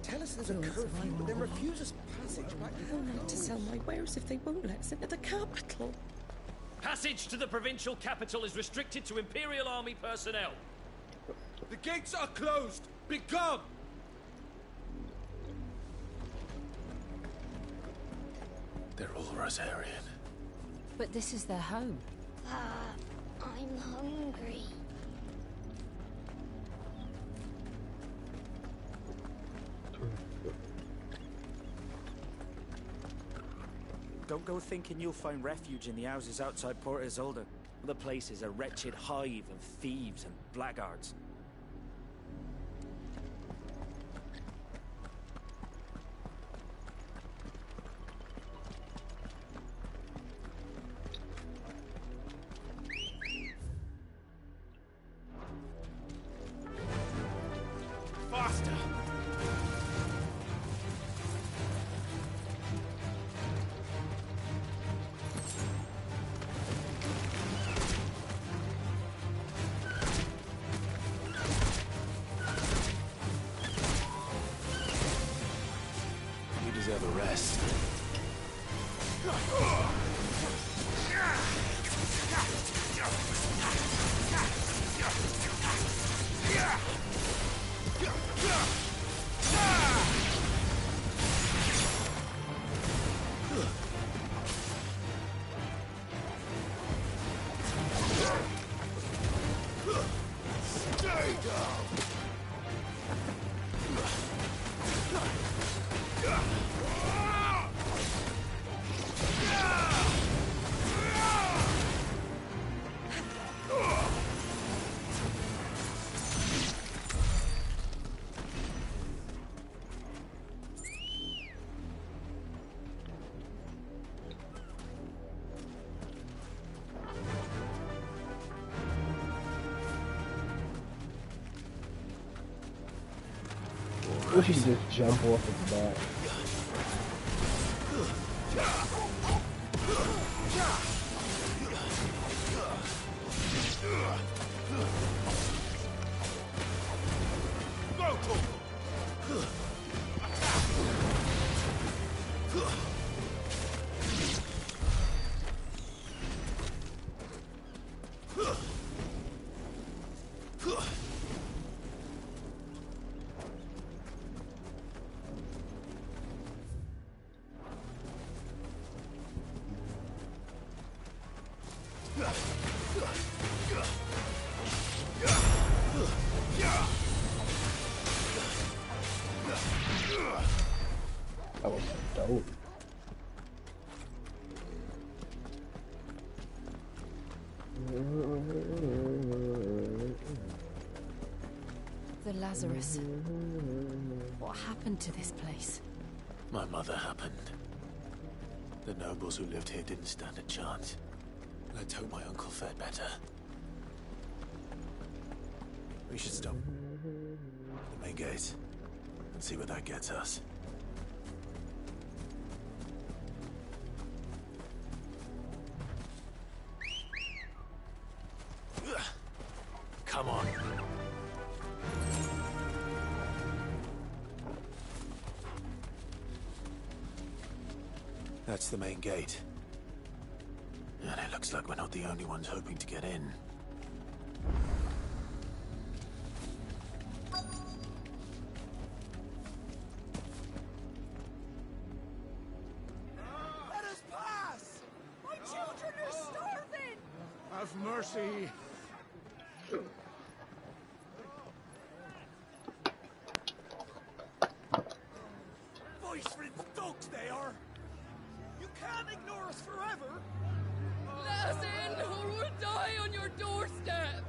Tell us there's a curfew, but then refuse us passage back. I want to sell my wares if they won't let us into the capital. Passage to the provincial capital is restricted to Imperial Army personnel. The gates are closed! Be gone! They're all Rosarian. But this is their home. I'm hungry. Don't go thinking you'll find refuge in the houses outside Port Isolde. The place is a wretched hive of thieves and blackguards. Faster! You deserve a rest. Stay down! I wish you could just jump off its back. That was dope. Lazarus. What happened to this place? My mother happened. The nobles who lived here didn't stand a chance. Let's hope my uncle fared better. We should stop the main gate and see where that gets us. Come on. That's the main gate. And it looks like we're not the only ones hoping to get in. Let us pass! My children are starving! Have mercy. Voice ripped dogs they are! You can't ignore us forever! Let us in, or we'll die on your doorstep!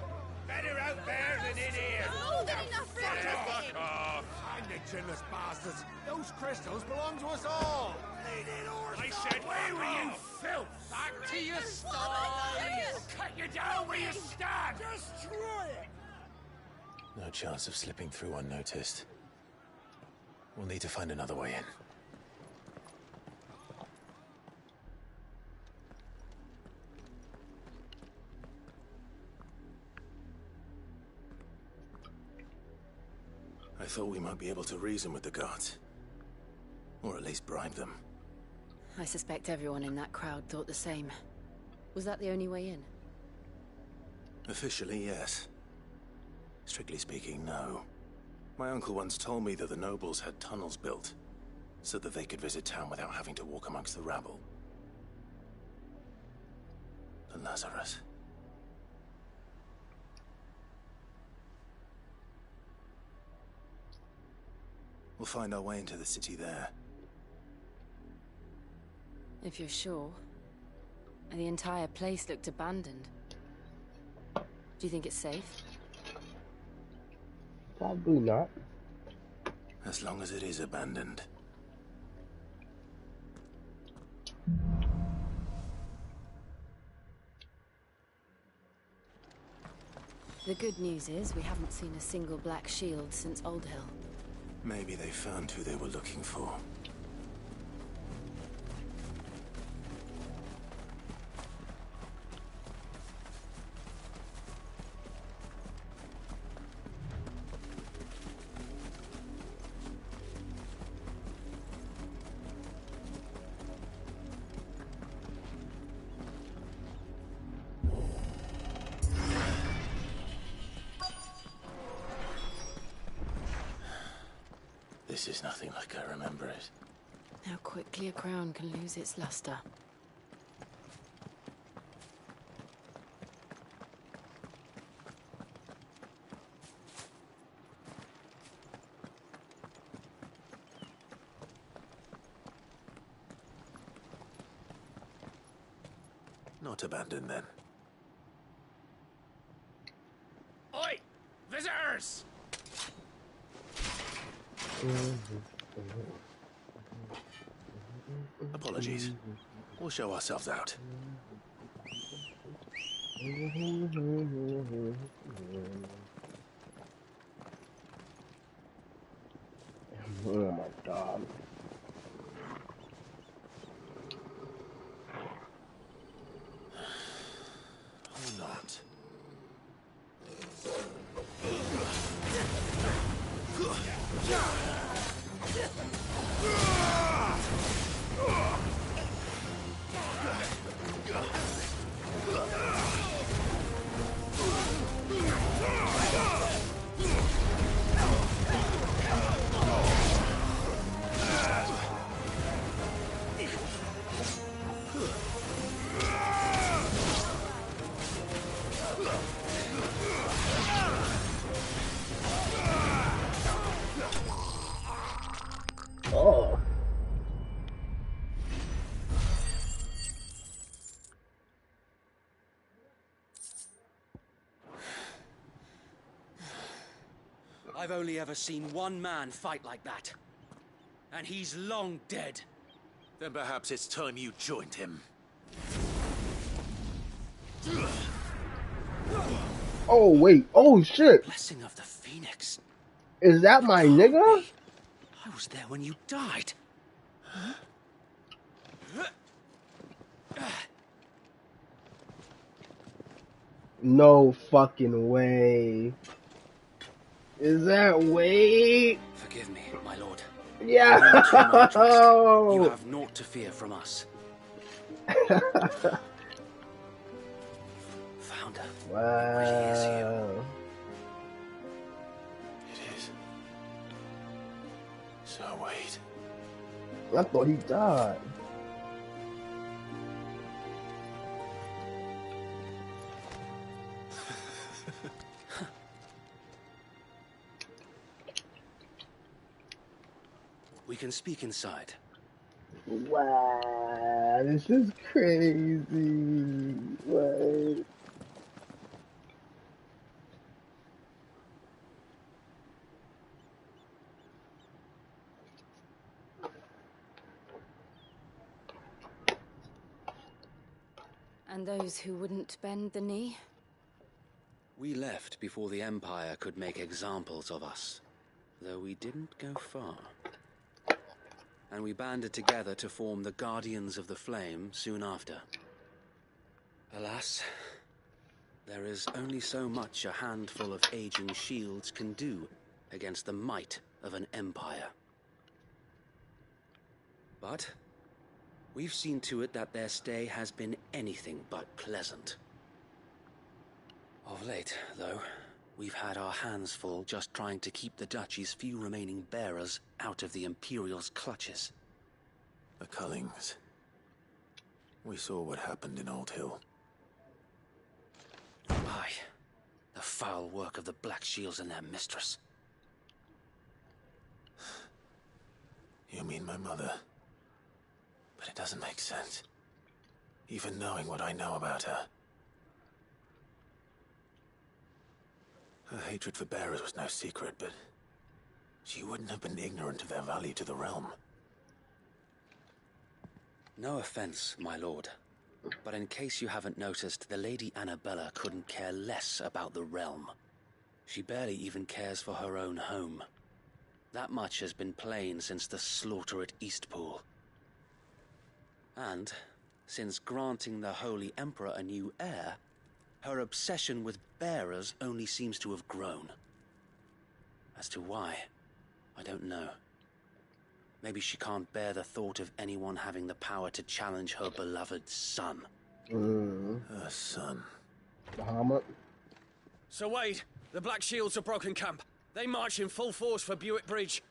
Better out there than in here! More than enough room to Fuck fit! off! Find the chinless bastards. Those crystals belong to us all. I said, Away with you, off. filth! Back to your sties! Cut you down where you stand! Destroy it! No chance of slipping through unnoticed. We'll need to find another way in. I thought we might be able to reason with the guards. Or at least bribe them. I suspect everyone in that crowd thought the same. Was that the only way in? Officially, yes. Strictly speaking, no. My uncle once told me that the nobles had tunnels built, so that they could visit town without having to walk amongst the rabble. The Lazarus. We'll find our way into the city there. If you're sure. The entire place looked abandoned. Do you think it's safe? Probably not. As long as it is abandoned. The good news is we haven't seen a single black shield since Old Hill. Maybe they found who they were looking for. This is nothing like I remember it. How quickly a crown can lose its luster. Not abandoned, then. Oi! Visitors! Apologies. We'll show ourselves out. Oh my god. Or not. Oh. I I've only ever seen one man fight like that. And he's long dead. Then perhaps it's time you joined him. Oh, wait. Oh, shit. Blessing of the Phoenix. Is that my nigga? I was there when you died. No fucking way. Is that Wade? Forgive me, my lord. Yeah. You have naught to fear from us. Found her. Wow. It really is you. It is. So wait. I thought he died. We can speak inside. Wow, this is crazy. What? And those who wouldn't bend the knee? We left before the Empire could make examples of us, though we didn't go far. And we banded together to form the Guardians of the Flame soon after. Alas, there is only so much a handful of aging shields can do against the might of an empire. But we've seen to it that their stay has been anything but pleasant. Of late, though, we've had our hands full just trying to keep the Duchy's few remaining bearers out of the Imperial's clutches. The Cullings. We saw what happened in Old Hill. Aye. The foul work of the Black Shields and their mistress. You mean my mother? But it doesn't make sense. Even knowing what I know about her. Her hatred for bearers was no secret, but she wouldn't have been ignorant of their value to the realm. No offense, my lord, but in case you haven't noticed, the Lady Annabella couldn't care less about the realm. She barely even cares for her own home. That much has been plain since the slaughter at Eastpool. And, since granting the Holy Emperor a new heir, her obsession with bearers only seems to have grown. As to why, I don't know. Maybe she can't bear the thought of anyone having the power to challenge her beloved son. Her son. Bahamut? Sir Wade, the Black Shields have broken camp. They march in full force for Buick Bridge.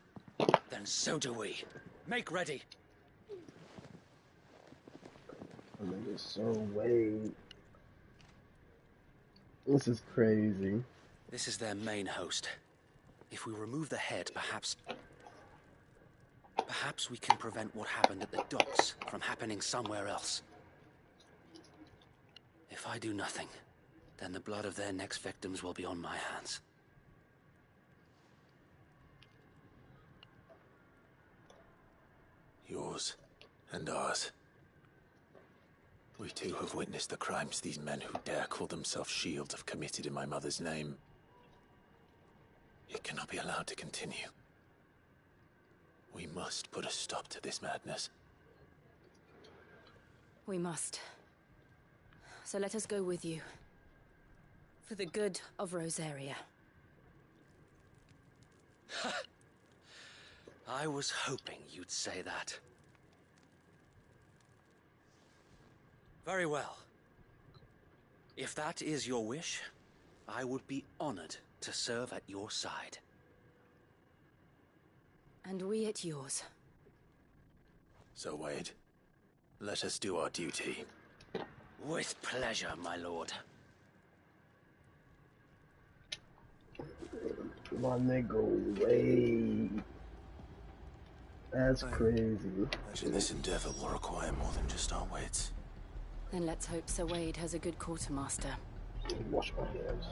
Then so do we. Make ready. I mean, it's so Wade. This is crazy. This is their main host. If we remove the head, perhaps we can prevent what happened at the docks from happening somewhere else. If I do nothing, then the blood of their next victims will be on my hands. Yours and ours. We too have witnessed the crimes these men who dare call themselves shields have committed in my mother's name. It cannot be allowed to continue. We must put a stop to this madness. We must. So let us go with you. For the good of Rosaria. I was hoping you'd say that. Very well. If that is your wish, I would be honored to serve at your side. And we at yours. So, Wade, let us do our duty. With pleasure, my lord. My nigga Wade. That's crazy. Imagine this endeavor will require more than just our wits. Then let's hope Sir Wade has a good quartermaster. Wash my hands.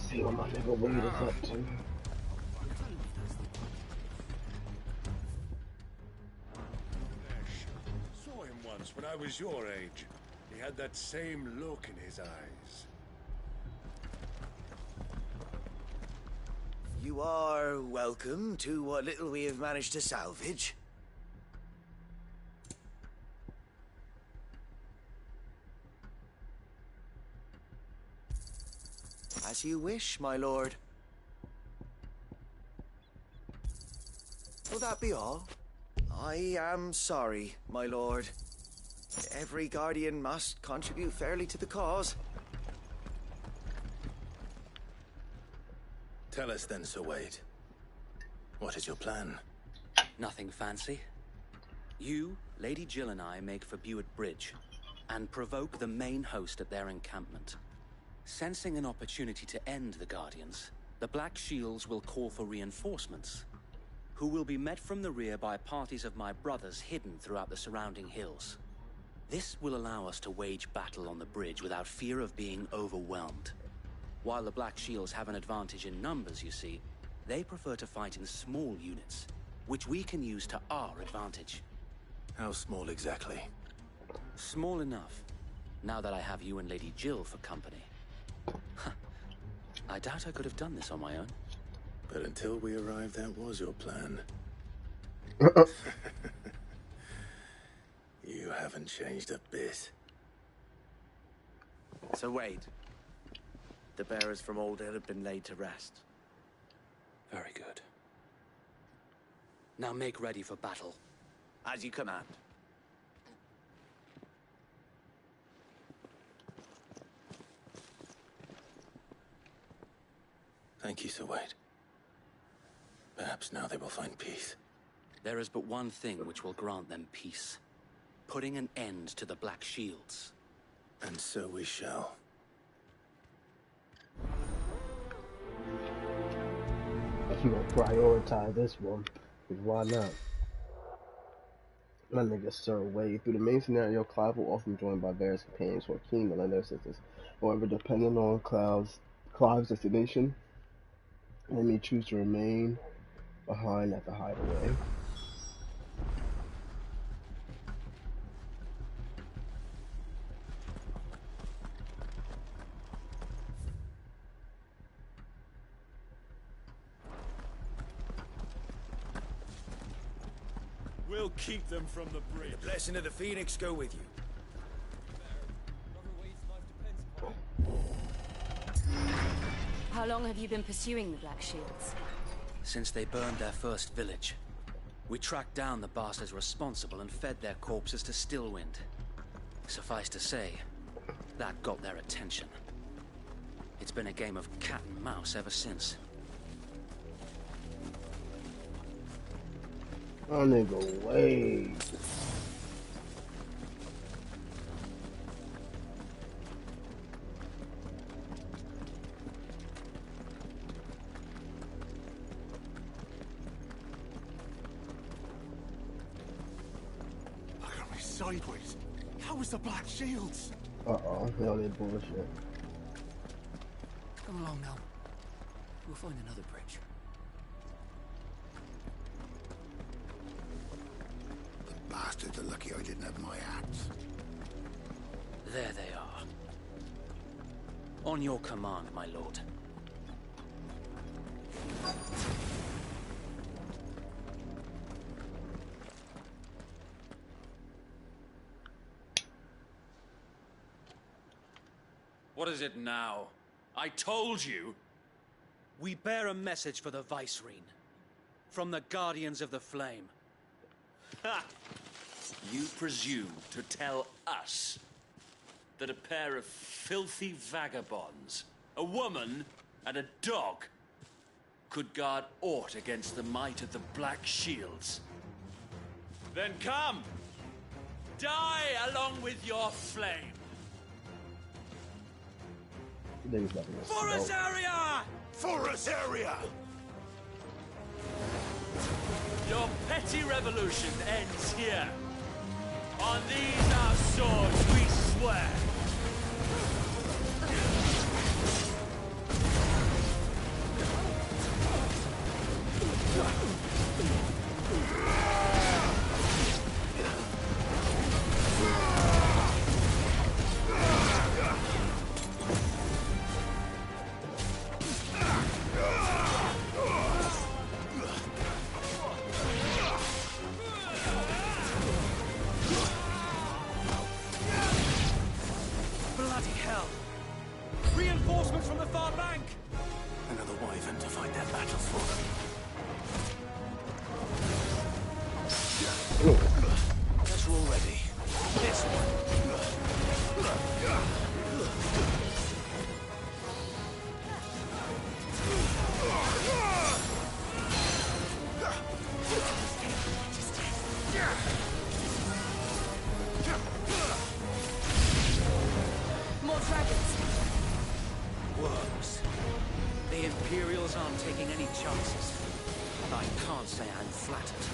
See what my nigga Wade is up to. Saw him once when I was your age. He had that same look in his eyes. You are welcome to what little we have managed to salvage. As you wish, my lord. Will that be all? I am sorry, my lord. Every guardian must contribute fairly to the cause. Tell us then, Sir Wade. What is your plan? Nothing fancy. You, Lady Jill and I make for Buett Bridge and provoke the main host at their encampment. Sensing an opportunity to end the Guardians, the Black Shields will call for reinforcements, who will be met from the rear by parties of my brothers hidden throughout the surrounding hills. This will allow us to wage battle on the bridge without fear of being overwhelmed. While the Black Shields have an advantage in numbers, you see, they prefer to fight in small units, which we can use to our advantage. How small exactly? Small enough, now that I have you and Lady Jill for company. I doubt I could have done this on my own. But until we arrived, that was your plan. You haven't changed a bit. So Wade, the bearers from Old Hill have been laid to rest. Very good. Now make ready for battle. As you command. Thank you, Sir Wade. Perhaps now they will find peace. There is but one thing which will grant them peace. Putting an end to the Black Shields. And so we shall. I'm gonna prioritize this one, because why not? My nigga Sir Wade. Through the main scenario, Clive will often be joined by various companions who are keen to lend their assistance. However, depending on Clive's destination, they may choose to remain behind at the hideaway. We'll keep them from the bridge. The blessing of the Phoenix go with you. How long have you been pursuing the Black Shields? Since they burned their first village. We tracked down the bastards responsible and fed their corpses to Stillwind. Suffice to say, that got their attention. It's been a game of cat and mouse ever since. Oh, nigga, Wade. Look at me sideways. How was the Black Shields? Uh-oh, they all need bullshit. Come along now. We'll find another bridge. The bastards are lucky I didn't have my axe. There they are. On your command, my lord. What is it now? I told you! We bear a message for the Vicereine. From the Guardians of the Flame. Ha! You presume to tell us that a pair of filthy vagabonds, a woman and a dog, could guard aught against the might of the Black Shields? Then come! Die along with your flame! Forest area! Forest area! Your petty revolution ends here. On these our swords we swear. Bloody hell! Reinforcements from the far bank! Another wyvern to fight their battles for them. Guess we're all ready. This one. More dragons! Worms. The Imperials aren't taking any chances. I can't say I'm flattered.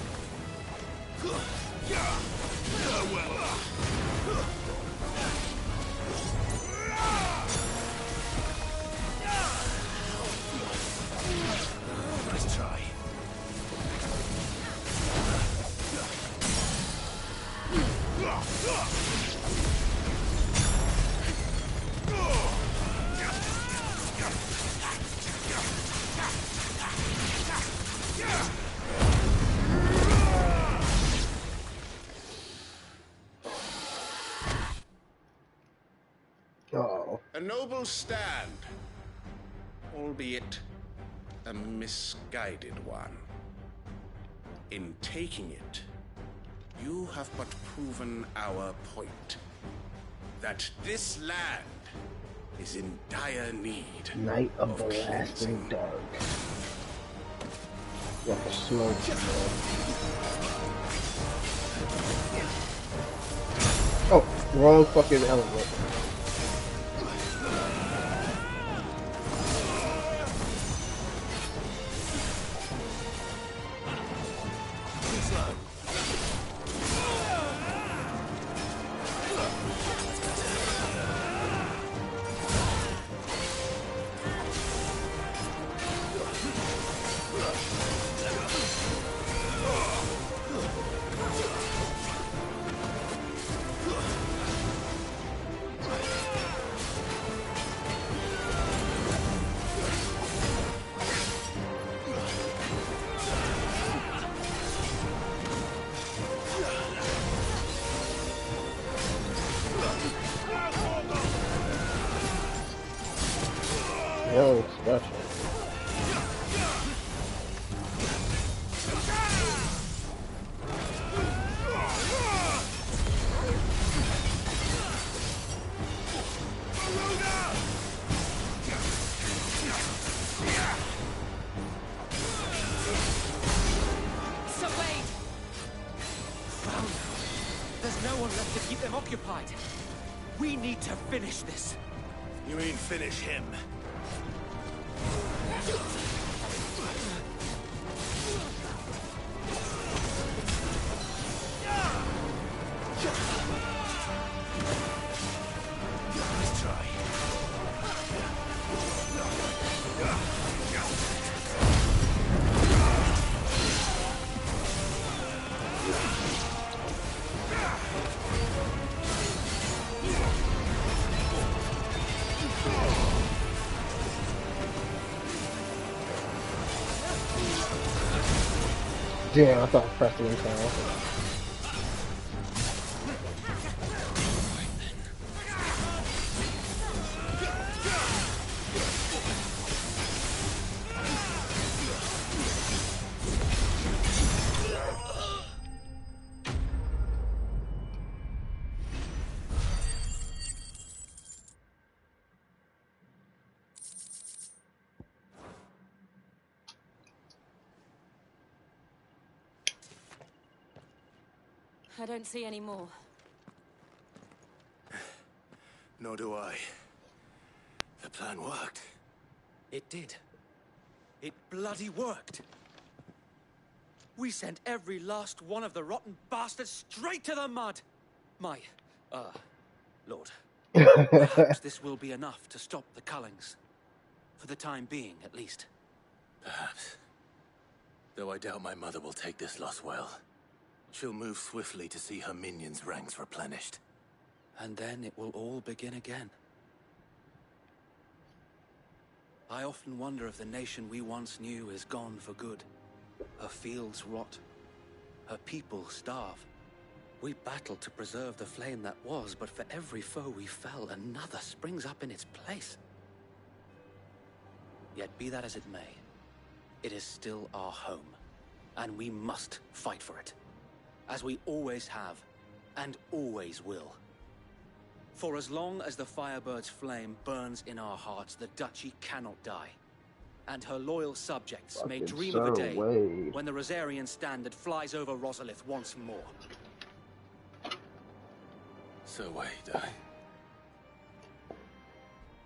Nice try. Oh. A noble stand, albeit a misguided one. In taking it, you have but proven our point. That this land is in dire need Night of the cleansing. Lasting Dark. Like a smoke. Oh, wrong fucking element. Yo, special. So Wade! Found them. There's no one left to keep them occupied. We need to finish this. You mean finish him? Nice try. Damn, I thought I pressed it in time. I don't see any more. Nor do I. The plan worked. It did. It bloody worked. We sent every last one of the rotten bastards straight to the mud. My, Lord. Perhaps this will be enough to stop the Cullings. For the time being, at least. Perhaps. Though I doubt my mother will take this loss well. She'll move swiftly to see her minions' ranks replenished. And then it will all begin again. I often wonder if the nation we once knew is gone for good. Her fields rot. Her people starve. We battled to preserve the flame that was, but for every foe we fell, another springs up in its place. Yet be that as it may, it is still our home, and we must fight for it. As we always have, and always will. For as long as the Firebird's flame burns in our hearts, the Duchy cannot die. And her loyal subjects may dream of a day when the Rosarian standard flies over Rosalith once more. So wait,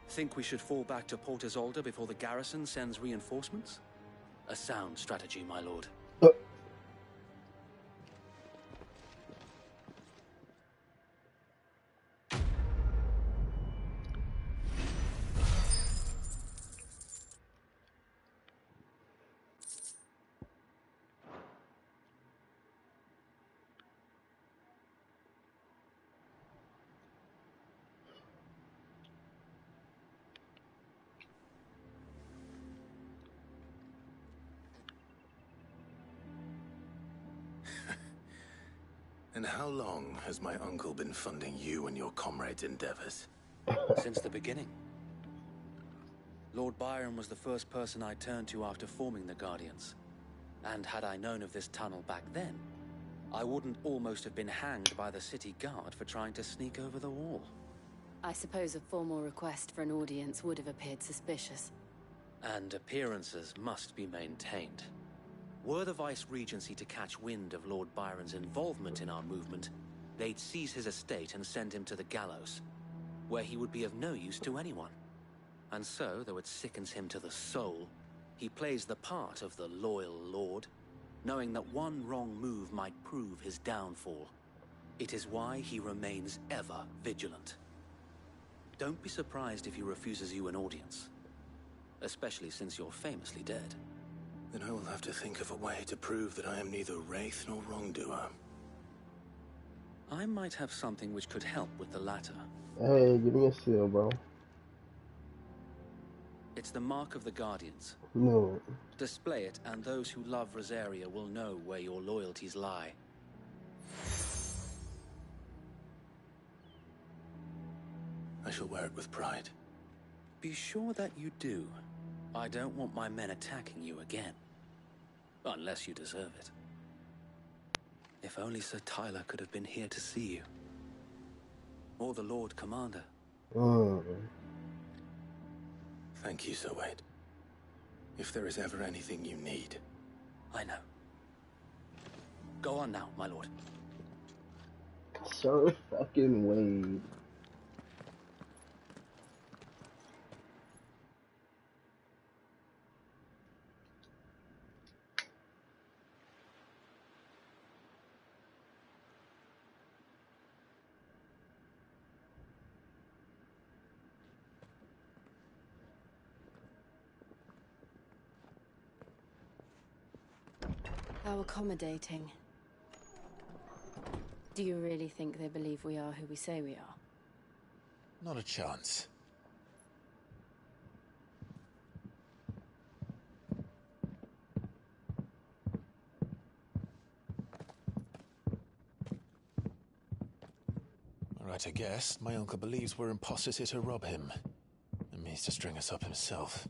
Think we should fall back to Port Isolde before the garrison sends reinforcements? A sound strategy, my lord. And how long has my uncle been funding you and your comrades' endeavors? Since the beginning. Lord Byron was the first person I turned to after forming the Guardians. And had I known of this tunnel back then, I wouldn't almost have been hanged by the city guard for trying to sneak over the wall. I suppose a formal request for an audience would have appeared suspicious. And appearances must be maintained. Were the Vice-Regency to catch wind of Lord Byron's involvement in our movement, they'd seize his estate and send him to the gallows, where he would be of no use to anyone. And so, though it sickens him to the soul, he plays the part of the loyal lord, knowing that one wrong move might prove his downfall. It is why he remains ever vigilant. Don't be surprised if he refuses you an audience, especially since you're famously dead. Then I will have to think of a way to prove that I am neither wraith nor wrongdoer. I might have something which could help with the latter. Hey, give me a seal, bro. It's the mark of the Guardians. No. Display it, and those who love Rosaria will know where your loyalties lie. I shall wear it with pride. Be sure that you do. I don't want my men attacking you again. Unless you deserve it. If only Sir Tyler could have been here to see you. Or the Lord Commander. Thank you, Sir Wade. If there is ever anything you need. I know. Go on now, my lord. Sir fucking Wade. How accommodating. Do you really think they believe we are who we say we are? Not a chance. right to guess, my uncle believes we're imposters here to rob him, and means to string us up himself.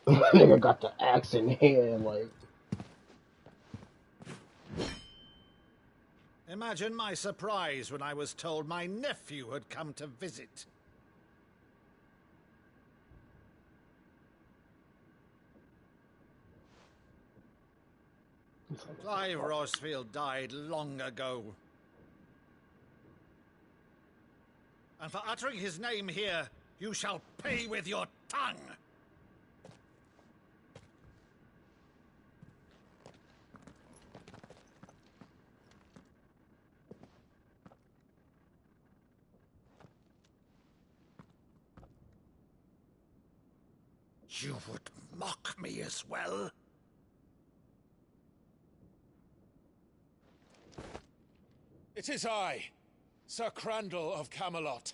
Nigga got the axe in hand, like. Imagine my surprise when I was told my nephew had come to visit. Clive Rosfield died long ago. And for uttering his name here, you shall pay with your tongue! You would mock me as well? It is I, Sir Crandall of Camelot,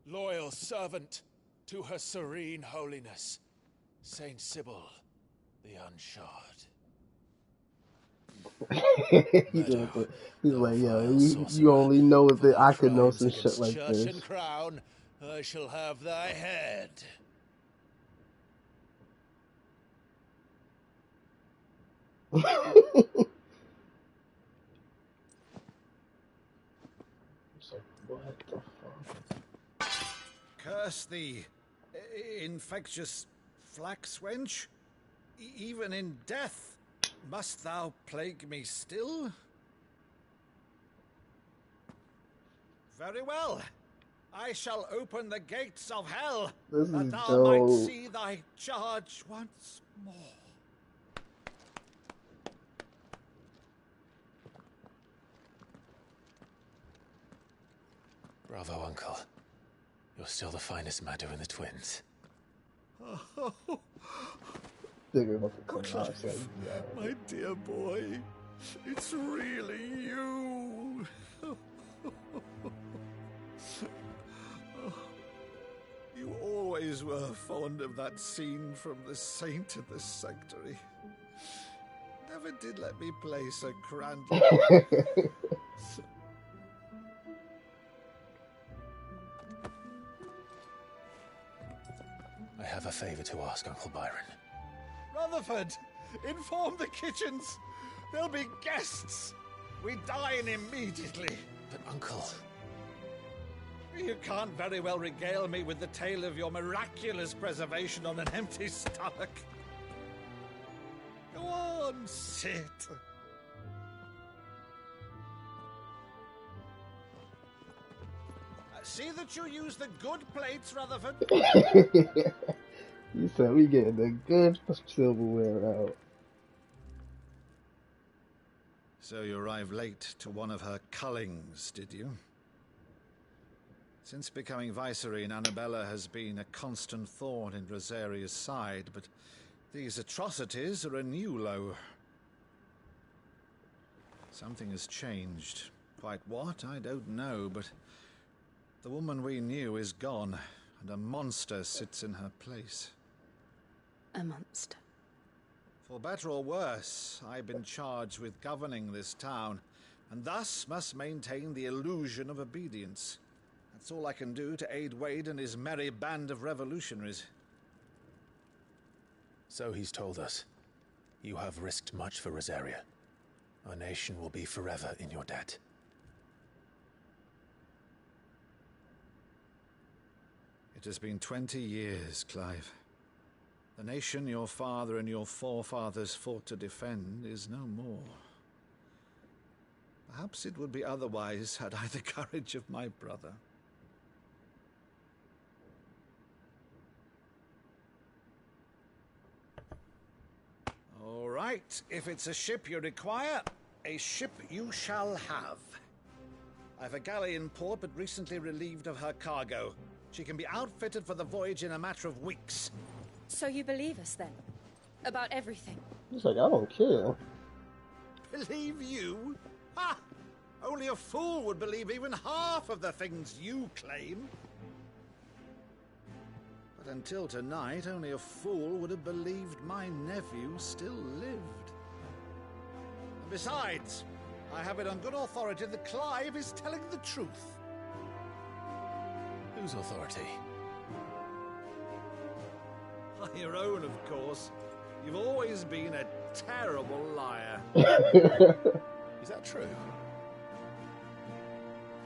loyal servant to her serene holiness, Saint Sybil the Unshod. He's like, yo, you only know that I could know some shit like church this. And crown, I shall have thy head. What the fuck? Curse thee, infectious flax wench. Even in death, must thou plague me still? Very well. I shall open the gates of hell, that thou might see thy charge once more. Bravo, Uncle. You're still the finest Madu in the twins. My dear boy, it's really you. You always were fond of that scene from The Saint of the Sanctuary. Never did let me play Sir Crandall. I have a favor to ask, Uncle Byron. Rutherford, inform the kitchens. There'll be guests. We dine immediately. But, Uncle... You can't very well regale me with the tale of your miraculous preservation on an empty stomach. Go on, sit. See that you use the good plates, Rutherford. You said we getting the good silverware out. So you arrived late to one of her cullings, did you? Since becoming Vicereine, Annabella has been a constant thorn in Rosaria's side, but these atrocities are a new low. Something has changed. Quite what, I don't know, but the woman we knew is gone, and a monster sits in her place. A monster? For better or worse, I've been charged with governing this town, and thus must maintain the illusion of obedience. That's all I can do to aid Wade and his merry band of revolutionaries. So he's told us. You have risked much for Rosaria. Our nation will be forever in your debt. It has been 20 years, Clive. The nation your father and your forefathers fought to defend is no more. Perhaps it would be otherwise had I the courage of my brother. All right, if it's a ship you require, a ship you shall have. I've a galley in port, but recently relieved of her cargo. She can be outfitted for the voyage in a matter of weeks. So you believe us then? About everything? He's like, I don't care. Believe you? Ha! Only a fool would believe even half of the things you claim. until tonight, only a fool would have believed my nephew still lived. And besides, I have it on good authority that Clive is telling the truth. Whose authority? Your own, of course. You've always been a terrible liar. Is that true?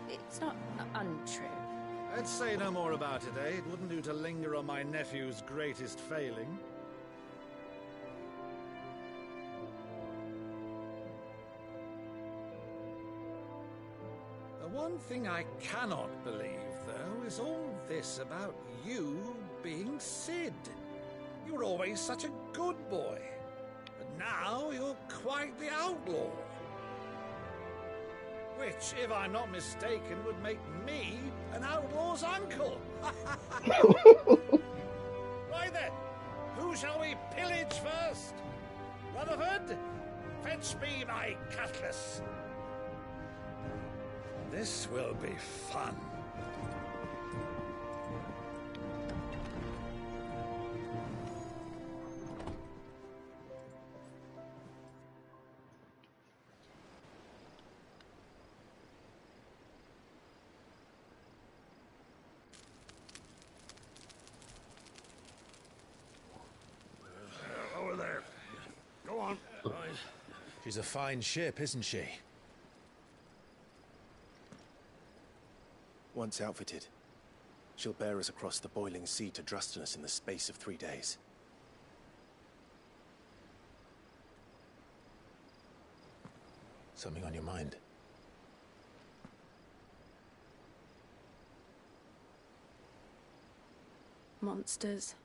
It's not untrue. Let's say no more about it, eh? It wouldn't do to linger on my nephew's greatest failing. The one thing I cannot believe, though, is all this about you being Sid. You were always such a good boy, but now you're quite the outlaw. Which, if I'm not mistaken, would make me an outlaw's uncle. Right then, who shall we pillage first? Rutherford, fetch me my cutlass. This will be fun. Over there. Go on. She's a fine ship, isn't she? Once outfitted, she'll bear us across the boiling sea to Drustinus in the space of 3 days. Something on your mind? Monsters.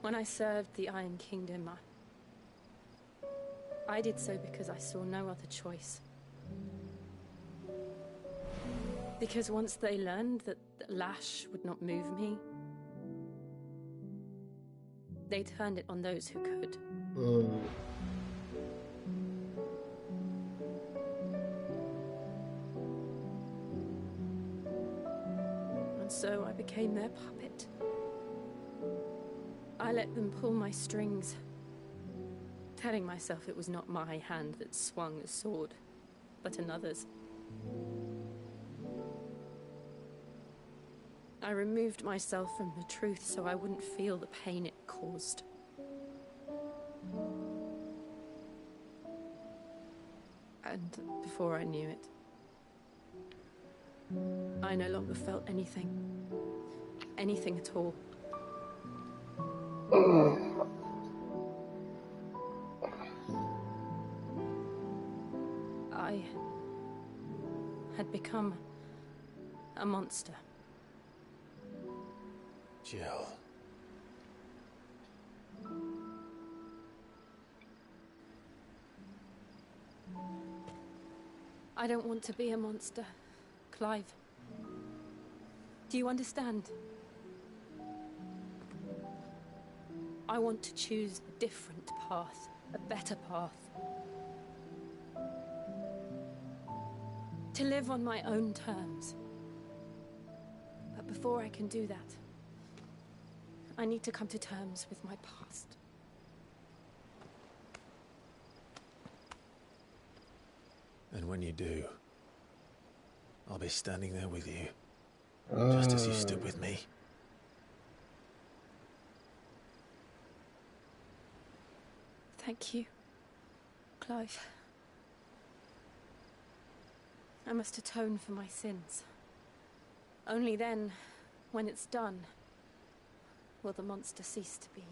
When I served the Iron Kingdom, I did so because I saw no other choice. Because once they learned that the lash would not move me, they turned it on those who could. And so I became their puppet. I let them pull my strings, telling myself it was not my hand that swung the sword, but another's. I removed myself from the truth so I wouldn't feel the pain it caused. And before I knew it, I no longer felt anything. Anything at all. I had become a monster. Jill. I don't want to be a monster, Clive. Do you understand? I want to choose a different path, a better path. To live on my own terms. But before I can do that, I need to come to terms with my past. And when you do, I'll be standing there with you, just as you stood with me. Thank you, Clive. I must atone for my sins. Only then, when it's done, will the monster cease to be.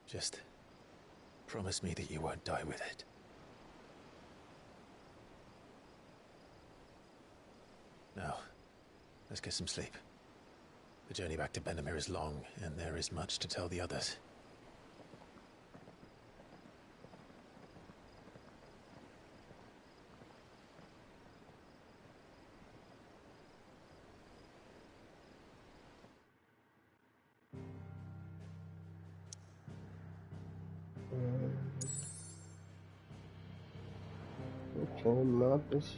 Just promise me that you won't die with it. Now, let's get some sleep. The journey back to Benamir is long, and there is much to tell the others. Full map is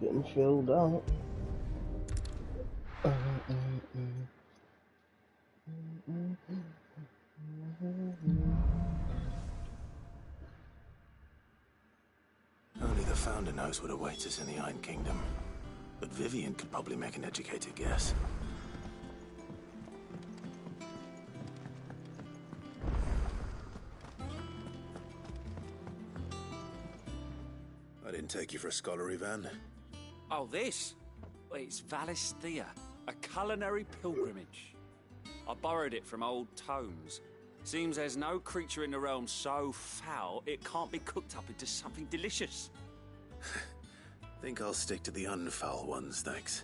getting filled out. Only the Founder knows what awaits us in the Iron Kingdom. But Vivian could probably make an educated guess. I didn't take you for a scholar, Ivan. Oh, this? It's Valishtea, a culinary pilgrimage. I borrowed it from old tomes. Seems there's no creature in the realm so foul it can't be cooked up into something delicious. Think I'll stick to the unfoul ones, thanks.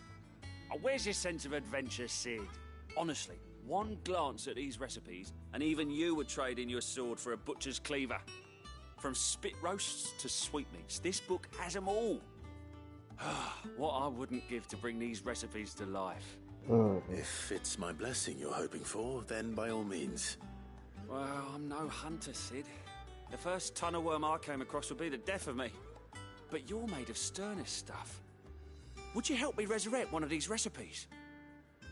Oh, where's your sense of adventure, Sid? Honestly, one glance at these recipes, and even you would trade in your sword for a butcher's cleaver. From spit roasts to sweetmeats, this book has them all. What I wouldn't give to bring these recipes to life. If it's my blessing you're hoping for, then by all means. Well, I'm no hunter, Sid. The first tunnel worm I came across would be the death of me. But you're made of sterner stuff. Would you help me resurrect one of these recipes?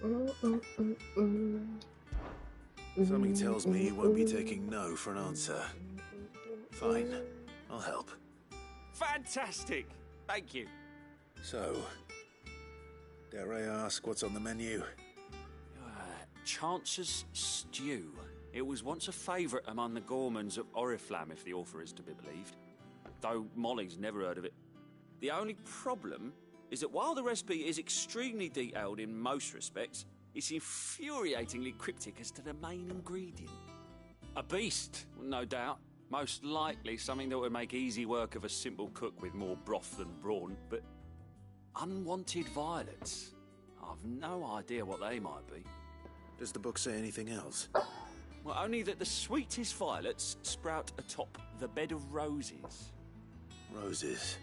Something tells me you won't be taking no for an answer. Fine, I'll help. Fantastic! Thank you. So, dare I ask what's on the menu? Chance's Stew. It was once a favourite among the gourmands of Oriflamme, if the author is to be believed. Though Molly's never heard of it. The only problem is that while the recipe is extremely detailed in most respects, it's infuriatingly cryptic as to the main ingredient. A beast, no doubt. Most likely something that would make easy work of a simple cook with more broth than brawn, but unwanted violets. I've no idea what they might be. Does the book say anything else? Well, only that the sweetest violets sprout atop the bed of roses. Roses.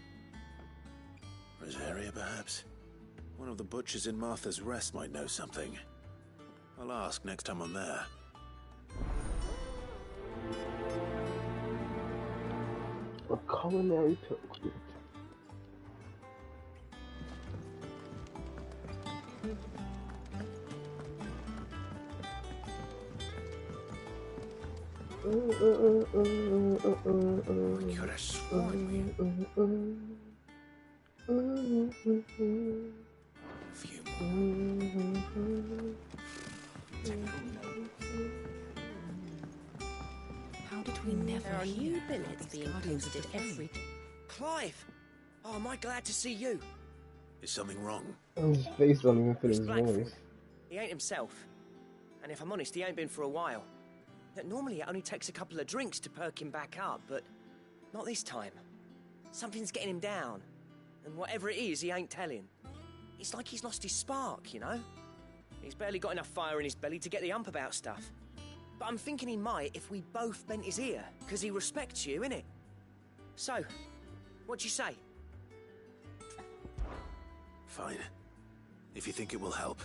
Rosaria, perhaps? One of the butchers in Martha's Rest might know something. I'll ask next time I'm there. A culinary pilgrim. We could have sworn How did we never There are new billets being posted every day. Clive! Oh, am I glad to see you? Is something wrong? His face don't even fit his Blackfoot. voice. He ain't himself. And if I'm honest, he ain't been for a while. Normally it only takes a couple of drinks to perk him back up, but not this time. Something's getting him down. And whatever it is, he ain't telling. It's like he's lost his spark, you know? He's barely got enough fire in his belly to get the ump about stuff. But I'm thinking he might if we both bent his ear, because he respects you, innit? So, what'd you say? Fine. If you think it will help.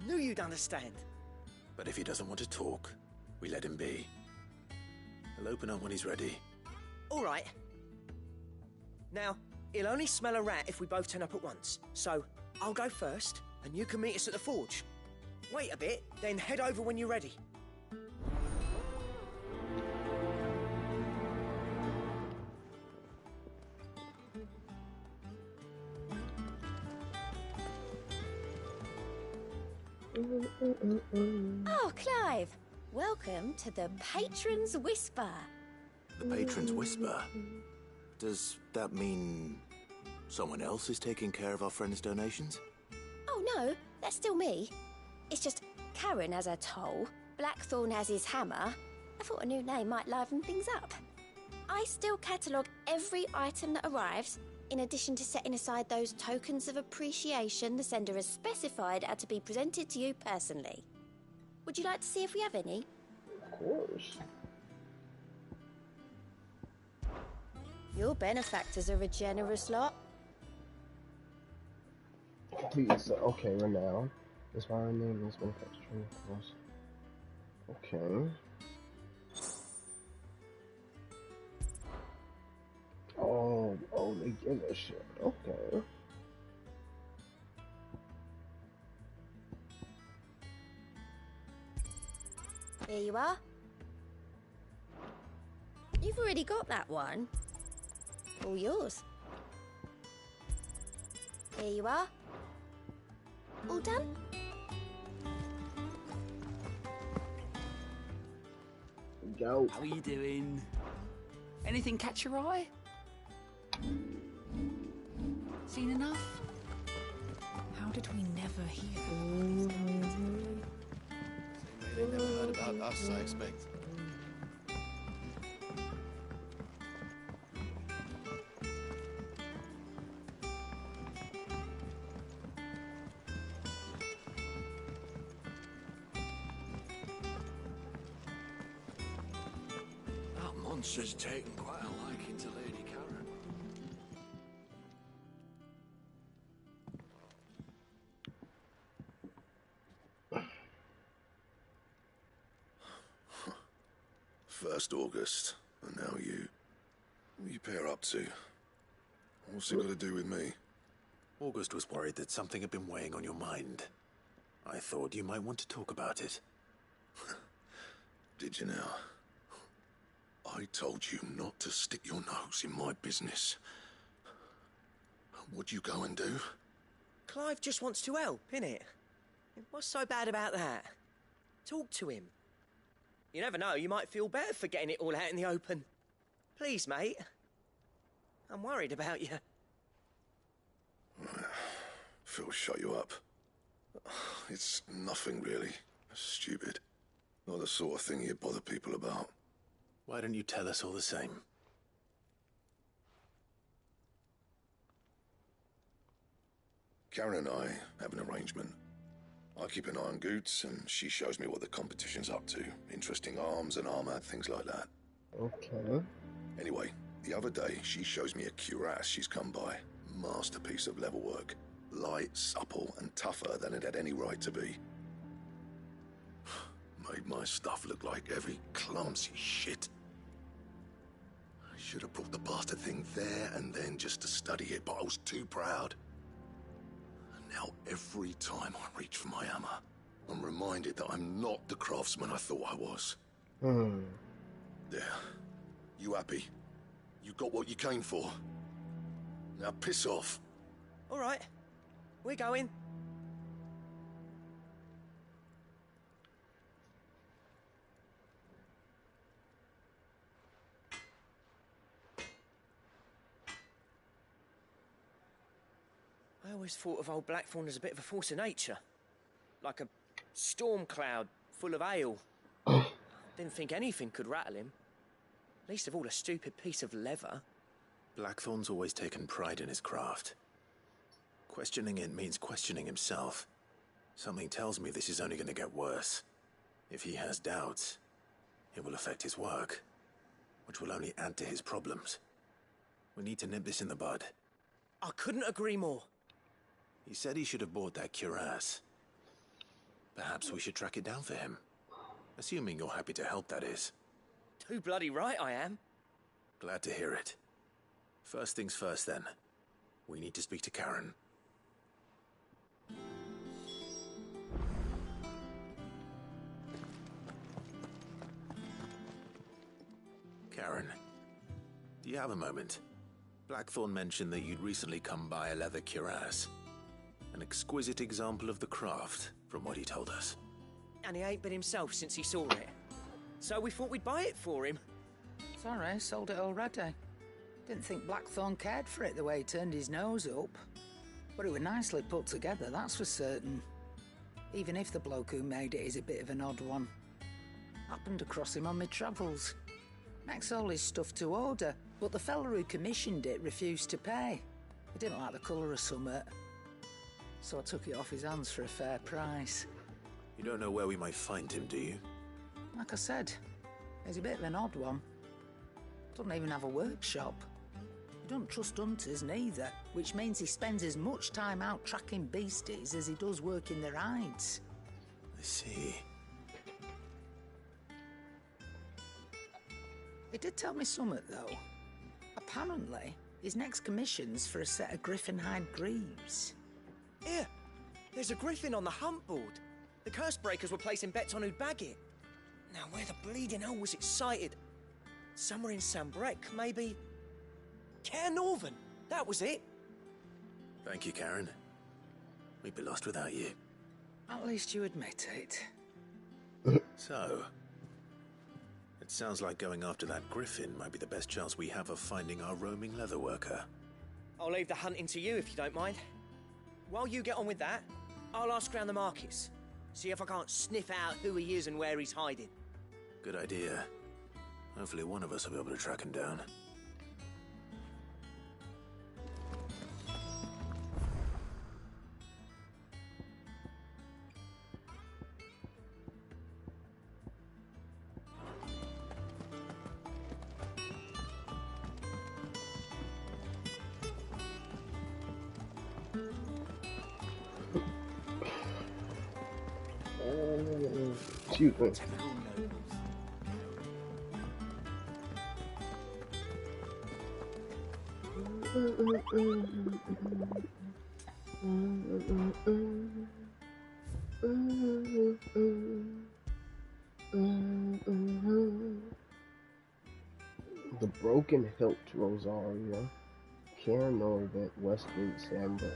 I knew you'd understand. But if he doesn't want to talk, we let him be. He'll open up when he's ready. All right. Now, he'll only smell a rat if we both turn up at once. So, I'll go first, and you can meet us at the forge. Wait a bit, then head over when you're ready. Oh, Clive! Welcome to the Patron's Whisper. The Patron's Whisper? Does that mean someone else is taking care of our friend's donations? Oh no, that's still me. It's just Karen has her toll, Blackthorn has his hammer. I thought a new name might liven things up. I still catalogue every item that arrives, in addition to setting aside those tokens of appreciation the sender has specified are to be presented to you personally. Would you like to see if we have any? Of course. Your benefactors are a generous lot. Please, okay, renown. Inspiring name is manufacturing, of course. Okay. Oh, they give a shit. Okay. Here you are. You've already got that one. All yours. Here you are. All done? Go. How are you doing? Anything catch your eye? Seen enough? How did we never hear? They never heard about us, I expect. That monster's taken quite a liking to Lady Karen. First August, and now you. What are you pair up to? What's it got to do with me? August was worried that something had been weighing on your mind. I thought you might want to talk about it. Did you now? I told you not to stick your nose in my business. What'd you go and do? Clive just wants to help, innit? What's so bad about that? Talk to him. You never know, you might feel better for getting it all out in the open. Please, mate. I'm worried about you. Phil shut you up. It's nothing really. Stupid. Not the sort of thing you bother people about. Why don't you tell us all the same? Karen and I have an arrangement. I keep an eye on Goots, and she shows me what the competition's up to. Interesting arms and armor, things like that. Okay. Anyway, the other day, she shows me a cuirass she's come by. Masterpiece of level work. Light, supple, and tougher than it had any right to be. Made my stuff look like heavy, clumsy shit. I should have brought the bastard thing there and then just to study it, but I was too proud. And now every time I reach for my hammer, I'm reminded that I'm not the craftsman I thought I was. There. You happy? You got what you came for? Now piss off. All right. We're going. I always thought of old Blackthorn as a bit of a force of nature. Like a storm cloud full of hail. Didn't think anything could rattle him. Least of all a stupid piece of leather. Blackthorn's always taken pride in his craft. Questioning it means questioning himself. Something tells me this is only going to get worse. If he has doubts, it will affect his work, which will only add to his problems. We need to nip this in the bud. I couldn't agree more. He said he should have bought that cuirass. Perhaps we should track it down for him. Assuming you're happy to help, that is. Too bloody right I am. Glad to hear it. First things first, then. We need to speak to Karen. Karen, do you have a moment? Blackthorn mentioned that you'd recently come by a leather cuirass. An exquisite example of the craft, from what he told us. And he ain't been himself since he saw it. So we thought we'd buy it for him. Sorry, sold it already. Didn't think Blackthorn cared for it the way he turned his nose up. But it was nicely put together, that's for certain. Even if the bloke who made it is a bit of an odd one. Happened across him on my travels. Makes all his stuff to order, but the fella who commissioned it refused to pay. He didn't like the colour of summit. So I took it off his hands for a fair price. You don't know where we might find him, do you? Like I said, he's a bit of an odd one. Doesn't even have a workshop. He don't trust hunters neither, which means he spends as much time out tracking beasties as he does working their hides. I see. He did tell me something, though. apparently, his next commission's for a set of griffin-hide greaves. Here, there's a griffin on the hunt board. The curse breakers were placing bets on who'd bag it. Now, where the bleeding hell was it sighted? Somewhere in Sambrec, maybe... Care Northern, that was it. Thank you, Karen. We'd be lost without you. At least you admit it. So, it sounds like going after that griffin might be the best chance we have of finding our roaming leatherworker. I'll leave the hunting to you if you don't mind. While you get on with that, I'll ask around the markets. See if I can't sniff out who he is and where he's hiding. Good idea. Hopefully one of us will be able to track him down. Excuse me. The Broken Hilt Rosaria, Care Northern, Westgate, Sandbrook.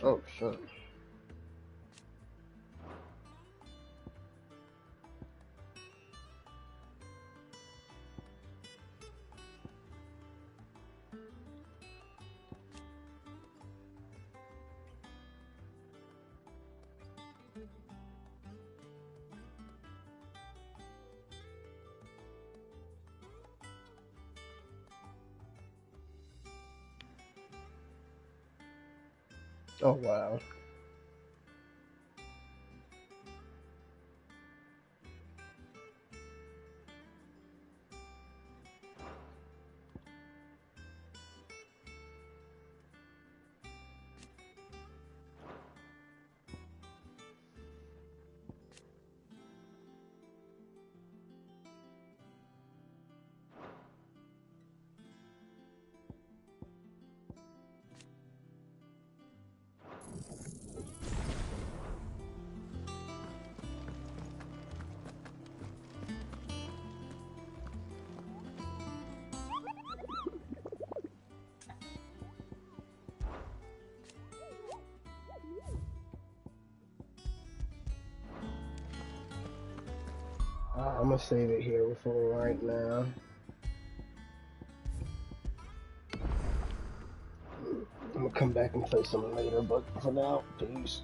Oh, sure. Oh, wow. I'm gonna save it here for right now. I'm gonna come back and play some later, but for now, peace.